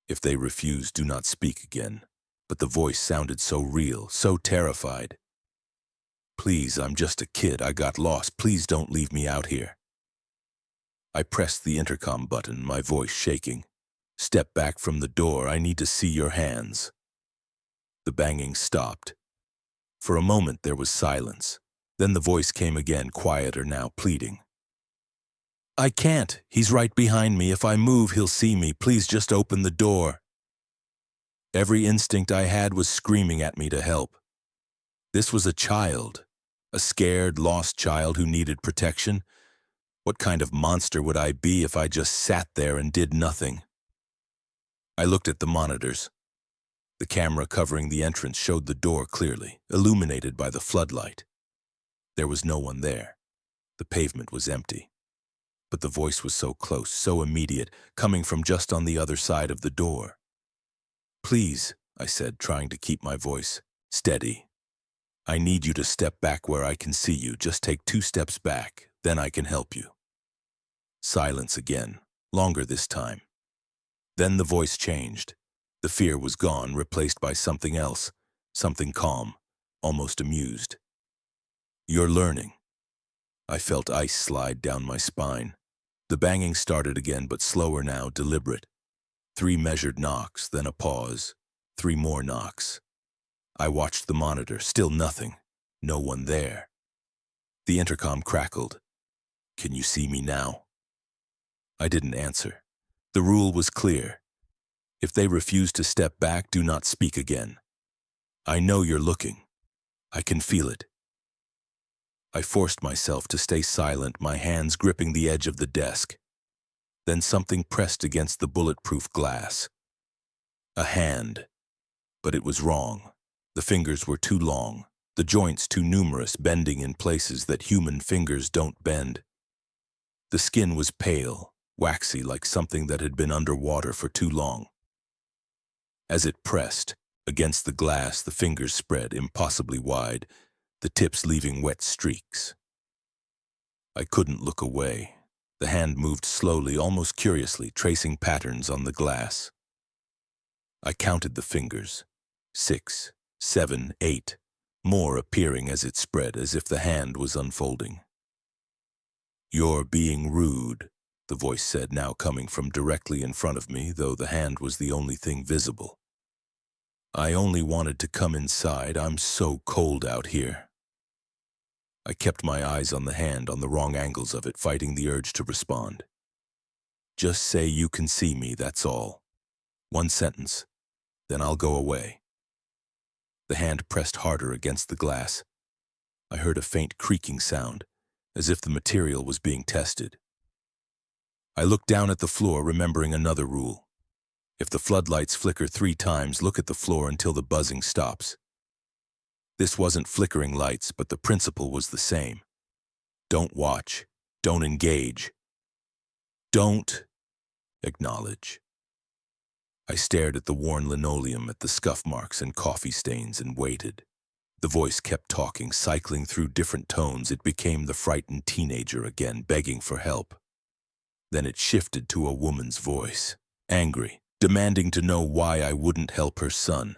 If they refuse, do not speak again. But the voice sounded so real, so terrified. "Please, I'm just a kid. I got lost. Please don't leave me out here." I pressed the intercom button, my voice shaking. "Step back from the door. I need to see your hands." The banging stopped. For a moment there was silence. Then the voice came again, quieter now, pleading. I can't. He's right behind me. If I move, he'll see me. Please just open the door. Every instinct I had was screaming at me to help. This was a child, a scared, lost child who needed protection. What kind of monster would I be if I just sat there and did nothing? I looked at the monitors. The camera covering the entrance showed the door clearly, illuminated by the floodlight. There was no one there. The pavement was empty. But the voice was so close, so immediate, coming from just on the other side of the door. Please, I said, trying to keep my voice steady. I need you to step back where I can see you. Just take 2 steps back, then I can help you. Silence again, longer this time. Then the voice changed. The fear was gone, replaced by something else, something calm, almost amused. You're learning. I felt ice slide down my spine. The banging started again, but slower now, deliberate. 3 measured knocks, then a pause. 3 more knocks. I watched the monitor, still nothing. No one there. The intercom crackled. Can you see me now? I didn't answer. The rule was clear. If they refuse to step back, do not speak again. I know you're looking. I can feel it. I forced myself to stay silent, my hands gripping the edge of the desk. Then something pressed against the bulletproof glass. A hand. But it was wrong. The fingers were too long, the joints too numerous, bending in places that human fingers don't bend. The skin was pale, waxy, like something that had been underwater for too long. As it pressed against the glass, the fingers spread impossibly wide, the tips leaving wet streaks. I couldn't look away. The hand moved slowly, almost curiously, tracing patterns on the glass. I counted the fingers. 6, 7, 8, more appearing as it spread, as if the hand was unfolding. You're being rude, the voice said, now coming from directly in front of me, though the hand was the only thing visible. I only wanted to come inside. I'm so cold out here. I kept my eyes on the hand, on the wrong angles of it, fighting the urge to respond. Just say you can see me, that's all. 1 sentence, then I'll go away. The hand pressed harder against the glass. I heard a faint creaking sound, as if the material was being tested. I looked down at the floor, remembering another rule. If the floodlights flicker 3 times, look at the floor until the buzzing stops. This wasn't flickering lights, but the principle was the same. Don't watch. Don't engage. Don't acknowledge. I stared at the worn linoleum, at the scuff marks and coffee stains, and waited. The voice kept talking, cycling through different tones. It became the frightened teenager again, begging for help. Then it shifted to a woman's voice, angry, demanding to know why I wouldn't help her son.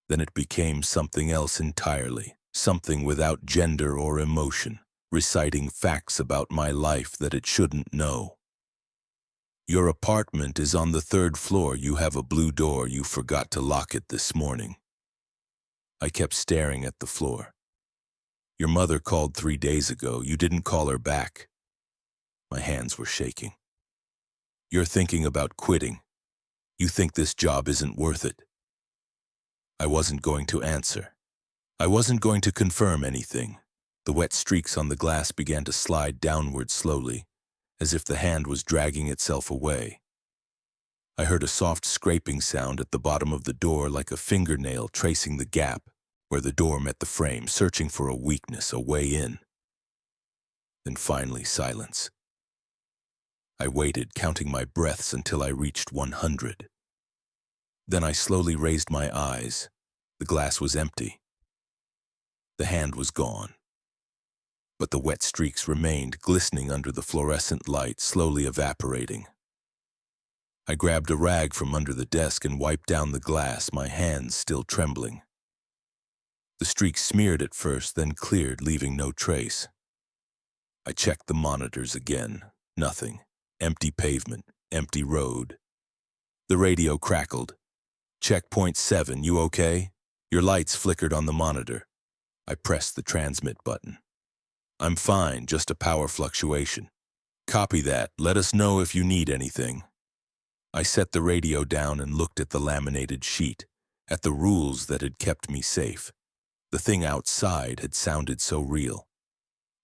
Then it became something else entirely, something without gender or emotion, reciting facts about my life that it shouldn't know. Your apartment is on the 3rd floor. You have a blue door. You forgot to lock it this morning. I kept staring at the floor. Your mother called 3 days ago. You didn't call her back. My hands were shaking. You're thinking about quitting. You think this job isn't worth it. I wasn't going to answer. I wasn't going to confirm anything. The wet streaks on the glass began to slide downward slowly, as if the hand was dragging itself away. I heard a soft scraping sound at the bottom of the door, like a fingernail tracing the gap where the door met the frame, searching for a weakness, a way in. Then finally, silence. I waited, counting my breaths until I reached 100. Then I slowly raised my eyes. The glass was empty. The hand was gone. But the wet streaks remained, glistening under the fluorescent light, slowly evaporating. I grabbed a rag from under the desk and wiped down the glass, my hands still trembling. The streaks smeared at first, then cleared, leaving no trace. I checked the monitors again. Nothing. Empty pavement, empty road. The radio crackled. Checkpoint 7, you okay? Your lights flickered on the monitor. I pressed the transmit button. I'm fine, just a power fluctuation. Copy that. Let us know if you need anything. I set the radio down and looked at the laminated sheet, at the rules that had kept me safe. The thing outside had sounded so real.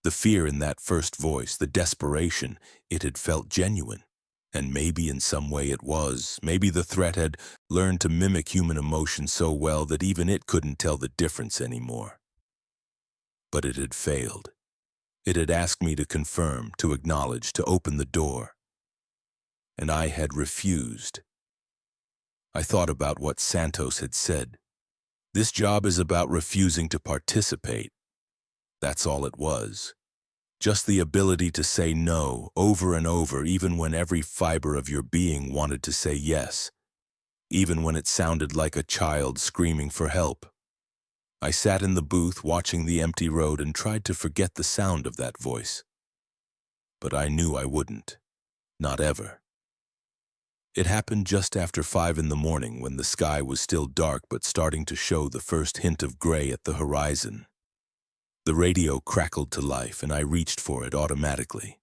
The fear in that first voice, the desperation, it had felt genuine. And maybe in some way it was. Maybe the threat had learned to mimic human emotion so well that even it couldn't tell the difference anymore. But it had failed. It had asked me to confirm, to acknowledge, to open the door. And I had refused. I thought about what Santos had said. This job is about refusing to participate. That's all it was. Just the ability to say no over and over, even when every fiber of your being wanted to say yes, even when it sounded like a child screaming for help. I sat in the booth watching the empty road and tried to forget the sound of that voice. But I knew I wouldn't. Not ever. It happened just after 5 in the morning when the sky was still dark but starting to show the first hint of gray at the horizon. The radio crackled to life and I reached for it automatically.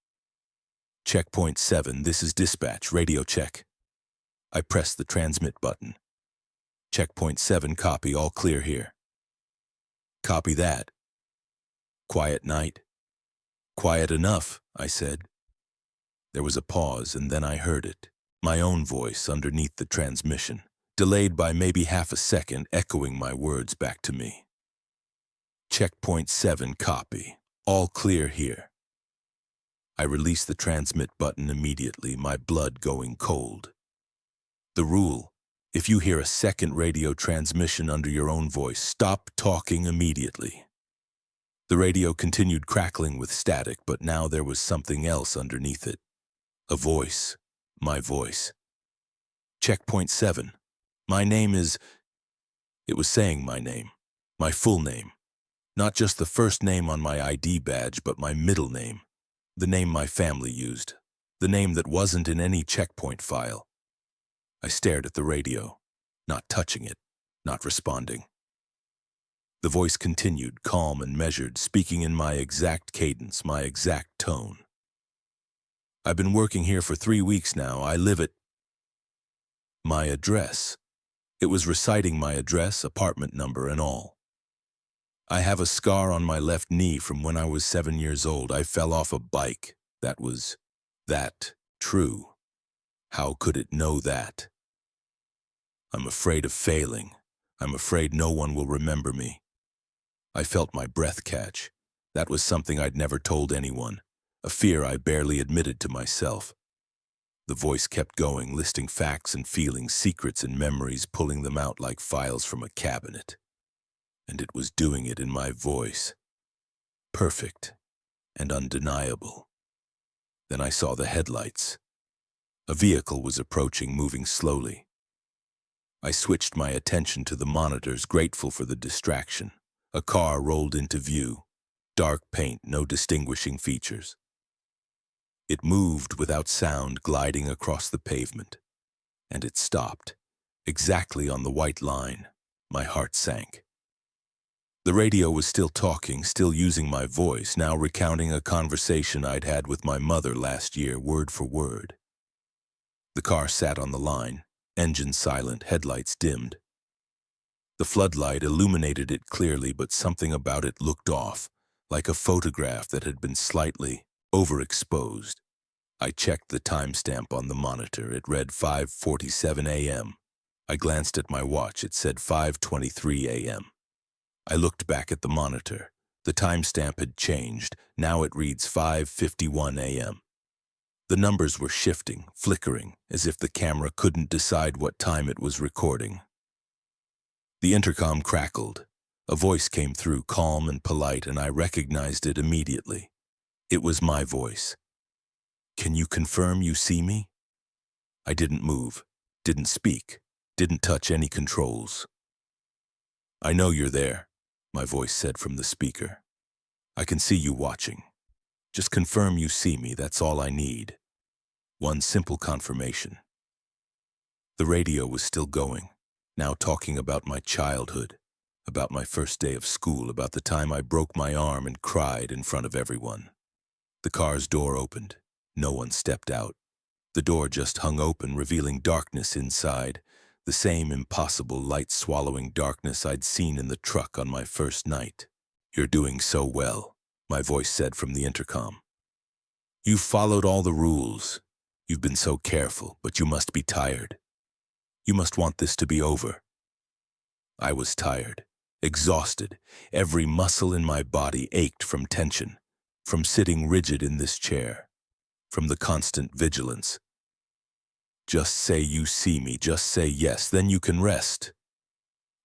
Checkpoint 7, this is dispatch, radio check. I pressed the transmit button. Checkpoint 7, copy, all clear here. Copy that. Quiet night. Quiet enough, I said. There was a pause and then I heard it, my own voice underneath the transmission, delayed by maybe half a second, echoing my words back to me. Checkpoint 7, copy. All clear here. I released the transmit button immediately, my blood going cold. The rule, if you hear a second radio transmission under your own voice, stop talking immediately. The radio continued crackling with static, but now there was something else underneath it. A voice. My voice. Checkpoint 7. My name is... It was saying my name. My full name. Not just the first name on my ID badge, but my middle name. The name my family used. The name that wasn't in any checkpoint file. I stared at the radio, not touching it, not responding. The voice continued, calm and measured, speaking in my exact cadence, my exact tone. I've been working here for 3 weeks now. I live at... My address. It was reciting my address, apartment number, and all. I have a scar on my left knee from when I was 7 years old. I fell off a bike. That was... that true. How could it know that? I'm afraid of failing. I'm afraid no one will remember me. I felt my breath catch. That was something I'd never told anyone, a fear I barely admitted to myself. The voice kept going, listing facts and feelings, secrets and memories, pulling them out like files from a cabinet. And it was doing it in my voice. Perfect and undeniable. Then I saw the headlights. A vehicle was approaching, moving slowly. I switched my attention to the monitors, grateful for the distraction. A car rolled into view. Dark paint, no distinguishing features. It moved without sound, gliding across the pavement. And it stopped, exactly on the white line. My heart sank. The radio was still talking, still using my voice, now recounting a conversation I'd had with my mother last year, word for word. The car sat on the line, engine silent, headlights dimmed. The floodlight illuminated it clearly, but something about it looked off, like a photograph that had been slightly overexposed. I checked the timestamp on the monitor. It read 5:47 a.m. I glanced at my watch. It said 5:23 a.m. I looked back at the monitor. The timestamp had changed. Now it reads 5:51 a.m. The numbers were shifting, flickering, as if the camera couldn't decide what time it was recording. The intercom crackled. A voice came through, calm and polite, and I recognized it immediately. It was my voice. Can you confirm you see me? I didn't move, didn't speak, didn't touch any controls. I know you're there, my voice said from the speaker. I can see you watching. Just confirm you see me, that's all I need. One simple confirmation. The radio was still going, now talking about my childhood, About my first day of school, about the time I broke my arm and cried in front of everyone. The car's door opened. No one stepped out. The door just hung open, revealing darkness inside, the same impossible light-swallowing darkness I'd seen in the truck on my first night. "You're doing so well," my voice said from the intercom. "You've followed all the rules. You've been so careful, but you must be tired. You must want this to be over." I was tired, exhausted. Every muscle in my body ached from tension, from sitting rigid in this chair, from the constant vigilance. "Just say you see me, just say yes, then you can rest."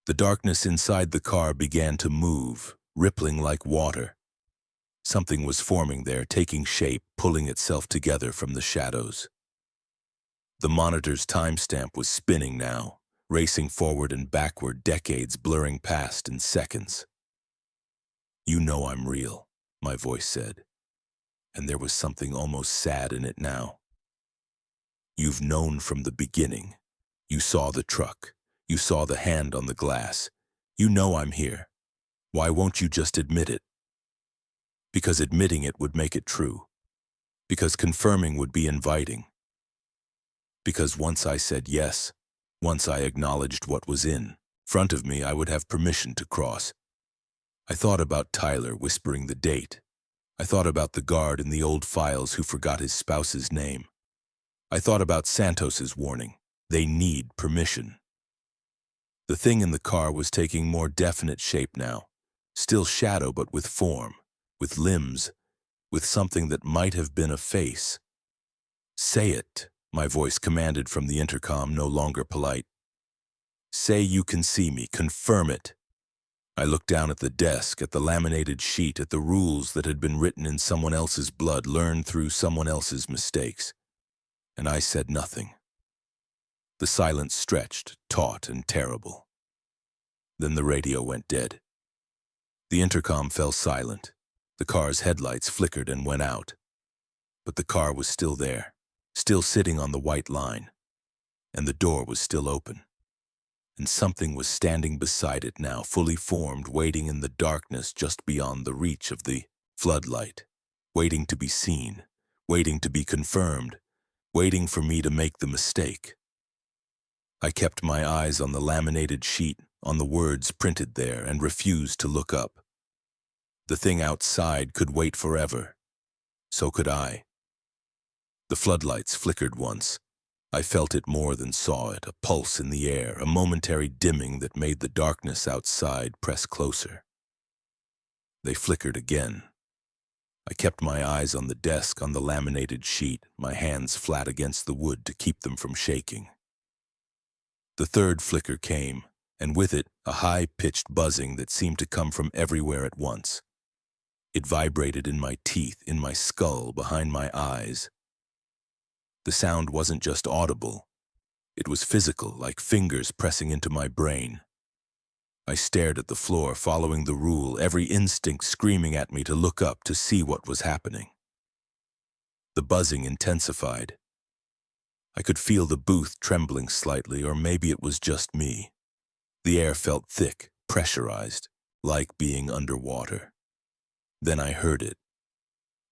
The darkness inside the car began to move, rippling like water. Something was forming there, taking shape, pulling itself together from the shadows. The monitor's timestamp was spinning now, racing forward and backward, decades blurring past in seconds. "You know I'm real," my voice said, and there was something almost sad in it now. "You've known from the beginning. You saw the truck. You saw the hand on the glass. You know I'm here. Why won't you just admit it?" "Because admitting it would make it true. Because confirming would be inviting. Because once I said yes, once I acknowledged what was in front of me, I would have permission to cross." I thought about Tyler whispering the date. I thought about the guard in the old files who forgot his spouse's name. I thought about Santos's warning. They need permission. The thing in the car was taking more definite shape now. Still shadow, but with form, with limbs, with something that might have been a face. "Say it," my voice commanded from the intercom, no longer polite. "Say you can see me. Confirm it." I looked down at the desk, at the laminated sheet, at the rules that had been written in someone else's blood, learned through someone else's mistakes. And I said nothing. The silence stretched, taut and terrible. Then the radio went dead. The intercom fell silent. The car's headlights flickered and went out. But the car was still there, still sitting on the white line. And the door was still open. And something was standing beside it now, fully formed, waiting in the darkness just beyond the reach of the floodlight, waiting to be seen, waiting to be confirmed, waiting for me to make the mistake. I kept my eyes on the laminated sheet, on the words printed there, and refused to look up. The thing outside could wait forever. So could I. The floodlights flickered once. I felt it more than saw it, a pulse in the air, a momentary dimming that made the darkness outside press closer. They flickered again. I kept my eyes on the desk, on the laminated sheet, my hands flat against the wood to keep them from shaking. The third flicker came, and with it a high-pitched buzzing that seemed to come from everywhere at once. It vibrated in my teeth, in my skull, behind my eyes. The sound wasn't just audible. It was physical, like fingers pressing into my brain. I stared at the floor, following the rule, every instinct screaming at me to look up to see what was happening. The buzzing intensified. I could feel the booth trembling slightly, or maybe it was just me. The air felt thick, pressurized, like being underwater. Then I heard it.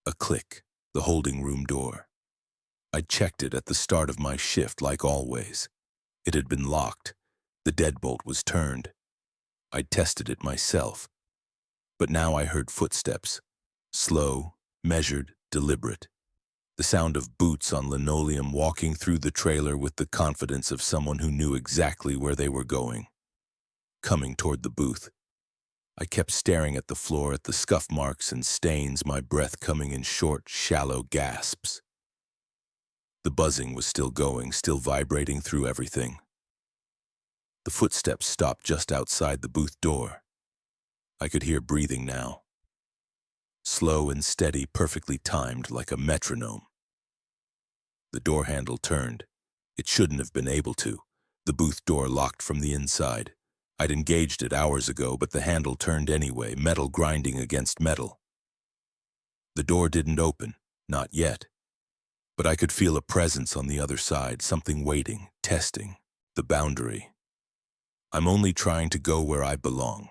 A click, the holding room door. I checked it at the start of my shift, like always. It had been locked. The deadbolt was turned. I'd tested it myself. But now I heard footsteps. Slow, measured, deliberate. The sound of boots on linoleum walking through the trailer with the confidence of someone who knew exactly where they were going. Coming toward the booth. I kept staring at the floor, at the scuff marks and stains, my breath coming in short, shallow gasps. The buzzing was still going, still vibrating through everything. The footsteps stopped just outside the booth door. I could hear breathing now. Slow and steady, perfectly timed, like a metronome. The door handle turned. It shouldn't have been able to. The booth door locked from the inside. I'd engaged it hours ago, but the handle turned anyway, metal grinding against metal. The door didn't open, not yet. But I could feel a presence on the other side, something waiting, testing, the boundary. I'm only trying to go where I belong,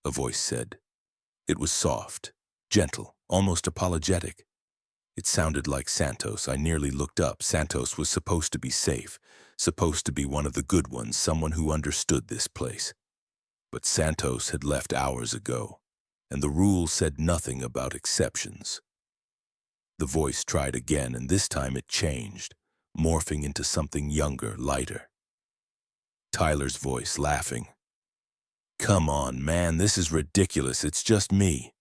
a voice said. It was soft, gentle, almost apologetic. It sounded like Santos. I nearly looked up. Santos was supposed to be safe, supposed to be one of the good ones, someone who understood this place. But Santos had left hours ago, and the rules said nothing about exceptions. The voice tried again, and this time it changed, morphing into something younger, lighter. Tyler's voice, laughing. Come on, man, this is ridiculous. It's just me.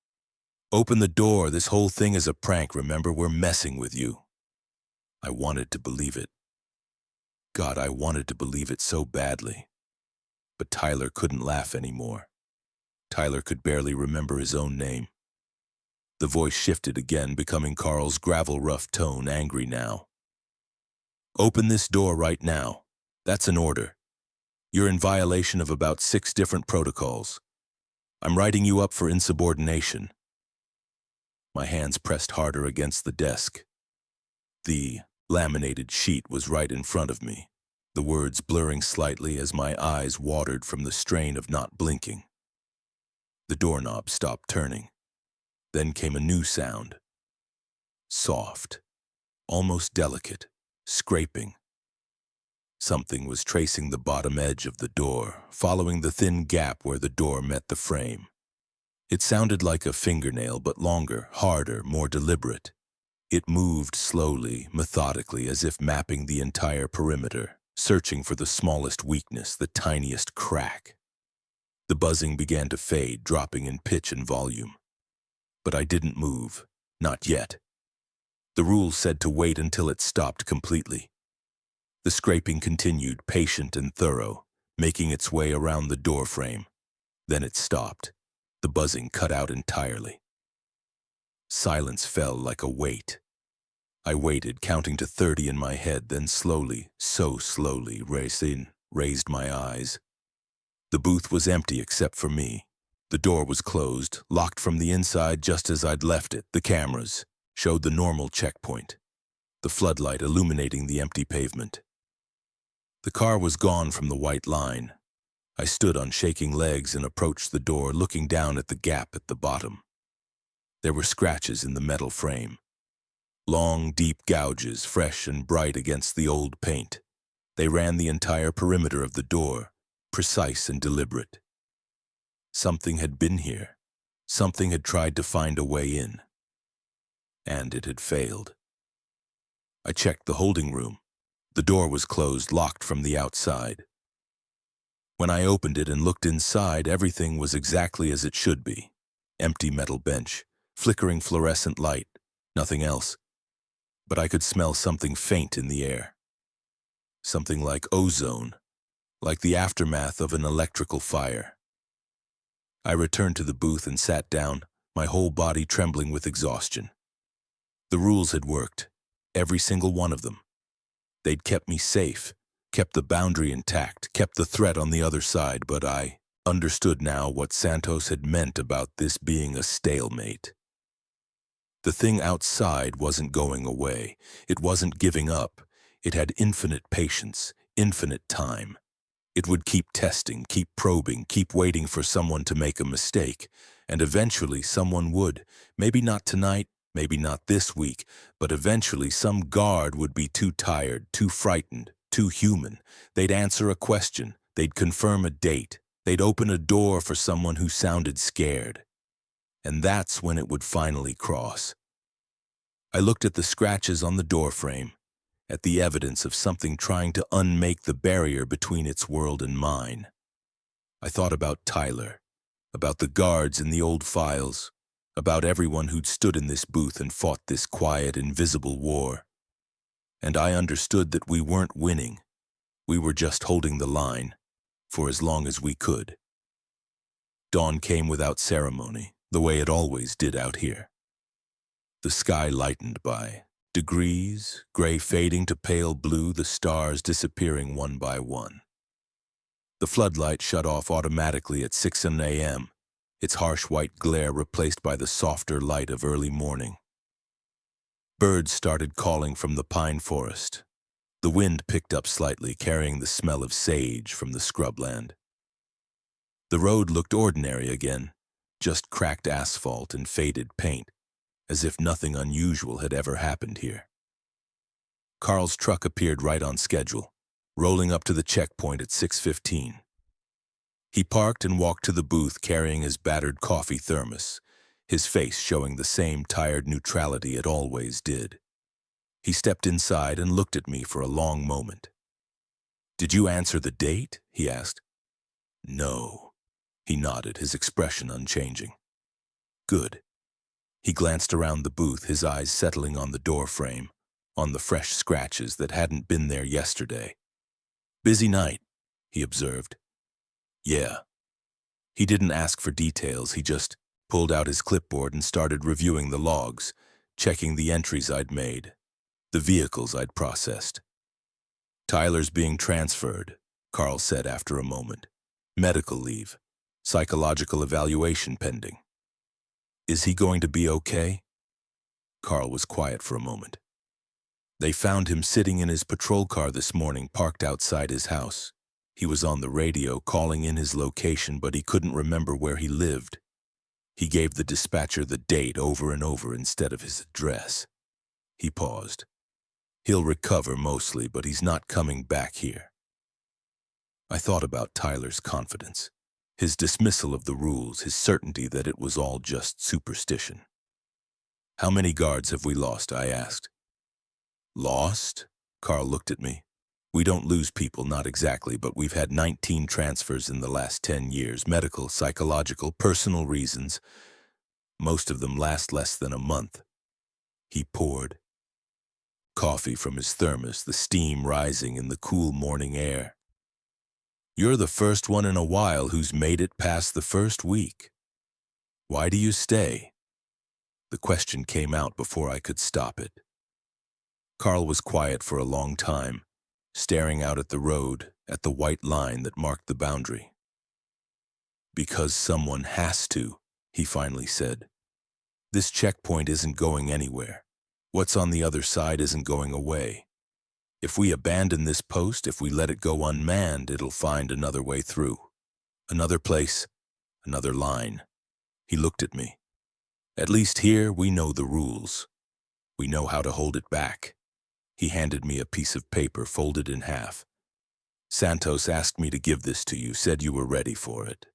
Open the door. This whole thing is a prank. Remember, we're messing with you. I wanted to believe it. God, I wanted to believe it so badly. But Tyler couldn't laugh anymore. Tyler could barely remember his own name. The voice shifted again, becoming Carl's gravel-rough tone, angry now. Open this door right now. That's an order. You're in violation of about 6 different protocols. I'm writing you up for insubordination. My hands pressed harder against the desk. The laminated sheet was right in front of me, the words blurring slightly as my eyes watered from the strain of not blinking. The doorknob stopped turning. Then came a new sound. Soft, almost delicate, scraping. Something was tracing the bottom edge of the door, following the thin gap where the door met the frame. It sounded like a fingernail, but longer, harder, more deliberate. It moved slowly, methodically, as if mapping the entire perimeter, searching for the smallest weakness, the tiniest crack. The buzzing began to fade, dropping in pitch and volume. But I didn't move, not yet. The rules said to wait until it stopped completely. The scraping continued, patient and thorough, making its way around the door frame. Then it stopped. The buzzing cut out entirely. Silence fell like a weight. I waited, counting to 30 in my head, then slowly, so slowly, raised my eyes. The booth was empty except for me. The door was closed, locked from the inside just as I'd left it. The cameras showed the normal checkpoint, the floodlight illuminating the empty pavement. The car was gone from the white line. I stood on shaking legs and approached the door, looking down at the gap at the bottom. There were scratches in the metal frame. Long, deep gouges, fresh and bright against the old paint. They ran the entire perimeter of the door, precise and deliberate. Something had been here. Something had tried to find a way in. And it had failed. I checked the holding room. The door was closed, locked from the outside. When I opened it and looked inside, everything was exactly as it should be. Empty metal bench, flickering fluorescent light, nothing else. But I could smell something faint in the air. Something like ozone, like the aftermath of an electrical fire. I returned to the booth and sat down, my whole body trembling with exhaustion. The rules had worked, every single one of them. They'd kept me safe, kept the boundary intact, kept the threat on the other side, but I understood now what Santos had meant about this being a stalemate. The thing outside wasn't going away. It wasn't giving up. It had infinite patience, infinite time. It would keep testing, keep probing, keep waiting for someone to make a mistake, and eventually someone would. Maybe not tonight, maybe not this week, but eventually some guard would be too tired, too frightened, too human. They'd answer a question, they'd confirm a date, they'd open a door for someone who sounded scared. And that's when it would finally cross. I looked at the scratches on the doorframe, at the evidence of something trying to unmake the barrier between its world and mine. I thought about Tyler, about the guards in the old files, about everyone who'd stood in this booth and fought this quiet, invisible war. And I understood that we weren't winning. We were just holding the line, for as long as we could. Dawn came without ceremony, the way it always did out here. The sky lightened by degrees, gray fading to pale blue, the stars disappearing one by one. The floodlight shut off automatically at 6 a.m., its harsh white glare replaced by the softer light of early morning. Birds started calling from the pine forest. The wind picked up slightly, carrying the smell of sage from the scrubland. The road looked ordinary again, just cracked asphalt and faded paint, as if nothing unusual had ever happened here. Carl's truck appeared right on schedule, rolling up to the checkpoint at 6:15. He parked and walked to the booth carrying his battered coffee thermos, his face showing the same tired neutrality it always did. He stepped inside and looked at me for a long moment. "Did you answer the date?" he asked. "No." He nodded, his expression unchanging. "Good." He glanced around the booth, his eyes settling on the door frame, on the fresh scratches that hadn't been there yesterday. "Busy night," he observed. "Yeah." He didn't ask for details, he just pulled out his clipboard and started reviewing the logs, checking the entries I'd made, the vehicles I'd processed. "Tyler's being transferred," Carl said after a moment. "Medical leave. Psychological evaluation pending." "Is he going to be okay?" Carl was quiet for a moment. "They found him sitting in his patrol car this morning, parked outside his house. He was on the radio calling in his location, but he couldn't remember where he lived. He gave the dispatcher the date over and over instead of his address." He paused. "He'll recover mostly, but he's not coming back here." I thought about Tyler's confidence, his dismissal of the rules, his certainty that it was all just superstition. "How many guards have we lost?" I asked. "Lost?" Carl looked at me. "We don't lose people, not exactly, but we've had 19 transfers in the last 10 years, medical, psychological, personal reasons. Most of them last less than a month." He poured coffee from his thermos, the steam rising in the cool morning air. "You're the first one in a while who's made it past the first week. Why do you stay?" The question came out before I could stop it. Carl was quiet for a long time, staring out at the road, at the white line that marked the boundary. "Because someone has to," he finally said. "This checkpoint isn't going anywhere. What's on the other side isn't going away. If we abandon this post, if we let it go unmanned, it'll find another way through. Another place, another line." He looked at me. "At least here we know the rules. We know how to hold it back." He handed me a piece of paper folded in half. "Santos asked me to give this to you, said you were ready for it."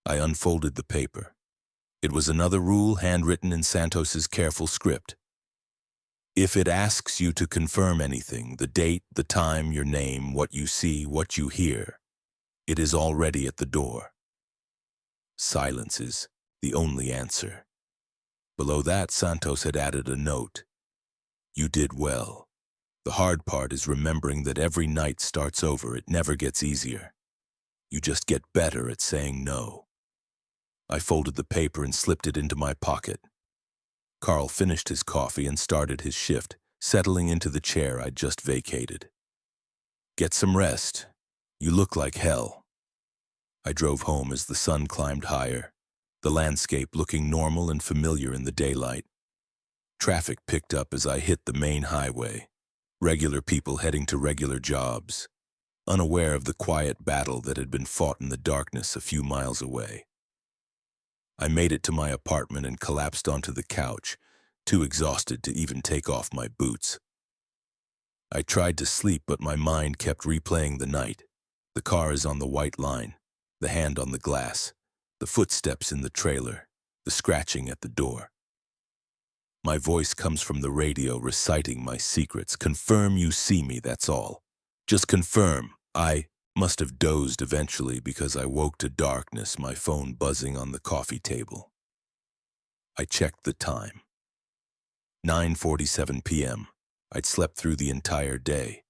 I unfolded the paper. It was another rule handwritten in Santos's careful script. "If it asks you to confirm anything, the date, the time, your name, what you see, what you hear, it is already at the door. Silence is the only answer." Below that, Santos had added a note. "You did well. The hard part is remembering that every night starts over. It never gets easier. You just get better at saying no." I folded the paper and slipped it into my pocket. Carl finished his coffee and started his shift, settling into the chair I'd just vacated. "Get some rest. You look like hell." I drove home as the sun climbed higher, the landscape looking normal and familiar in the daylight. Traffic picked up as I hit the main highway, regular people heading to regular jobs, unaware of the quiet battle that had been fought in the darkness a few miles away. I made it to my apartment and collapsed onto the couch, too exhausted to even take off my boots. I tried to sleep, but my mind kept replaying the night. The car is on the white line, the hand on the glass, the footsteps in the trailer, the scratching at the door. My voice comes from the radio reciting my secrets. "Confirm you see me, that's all. Just confirm." I must have dozed eventually because I woke to darkness, my phone buzzing on the coffee table. I checked the time. 9:47 p.m. I'd slept through the entire day.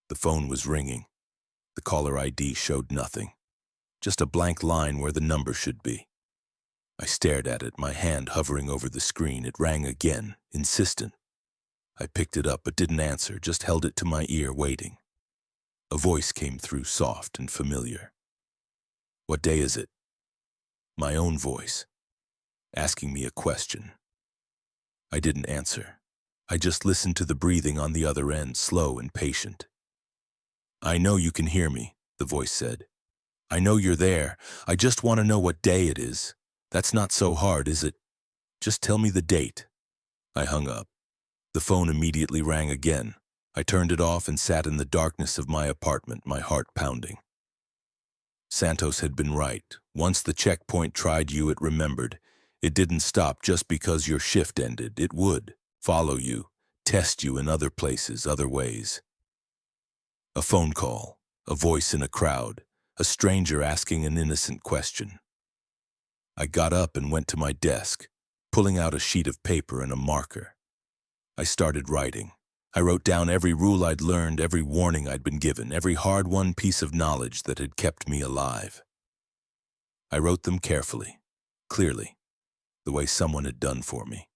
The phone was ringing. The caller ID showed nothing, just a blank line where the number should be. I stared at it, my hand hovering over the screen. It rang again, insistent. I picked it up but didn't answer, just held it to my ear, waiting. A voice came through, soft and familiar. "What day is it?" My own voice, asking me a question. I didn't answer. I just listened to the breathing on the other end, slow and patient. "I know you can hear me," the voice said. I know you're there. I just want to know what day it is. That's not so hard, is it? Just tell me the date." I hung up. The phone immediately rang again. I turned it off and sat in the darkness of my apartment, my heart pounding. Santos had been right. Once the checkpoint tried you, it remembered. It didn't stop just because your shift ended. It would follow you, test you in other places, other ways. A phone call, a voice in a crowd, a stranger asking an innocent question. I got up and went to my desk, pulling out a sheet of paper and a marker. I started writing. I wrote down every rule I'd learned, every warning I'd been given, every hard-won piece of knowledge that had kept me alive. I wrote them carefully, clearly, the way someone had done for me.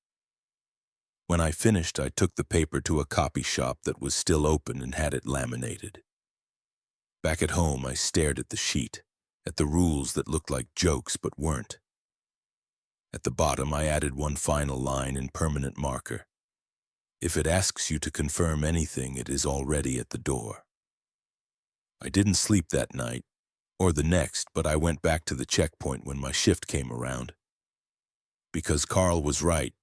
When I finished, I took the paper to a copy shop that was still open and had it laminated. Back at home, I stared at the sheet, at the rules that looked like jokes but weren't. At the bottom, I added one final line in permanent marker. If it asks you to confirm anything, it is already at the door. I didn't sleep that night, or the next, but I went back to the checkpoint when my shift came around. Because Carl was right.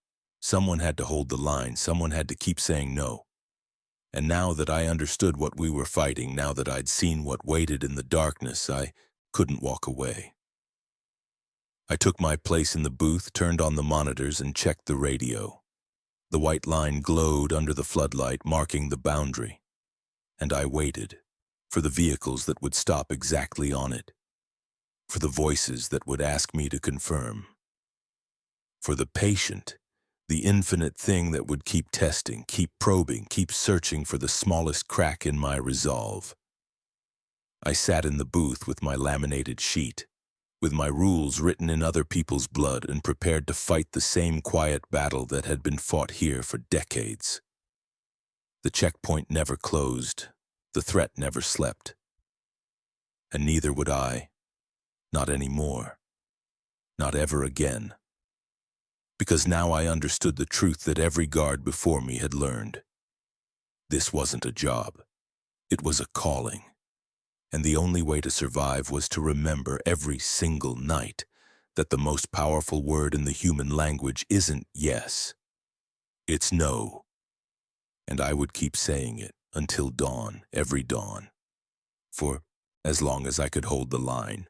Someone had to hold the line, someone had to keep saying no. And now that I understood what we were fighting, now that I'd seen what waited in the darkness, I couldn't walk away. I took my place in the booth, turned on the monitors, and checked the radio. The white line glowed under the floodlight, marking the boundary. And I waited for the vehicles that would stop exactly on it, for the voices that would ask me to confirm, for the patient, the infinite thing that would keep testing, keep probing, keep searching for the smallest crack in my resolve. I sat in the booth with my laminated sheet, with my rules written in other people's blood, and prepared to fight the same quiet battle that had been fought here for decades. The checkpoint never closed, the threat never slept. And neither would I, not anymore, not ever again. Because now I understood the truth that every guard before me had learned. This wasn't a job, it was a calling. And the only way to survive was to remember every single night that the most powerful word in the human language isn't yes, it's no. And I would keep saying it until dawn, every dawn, for as long as I could hold the line.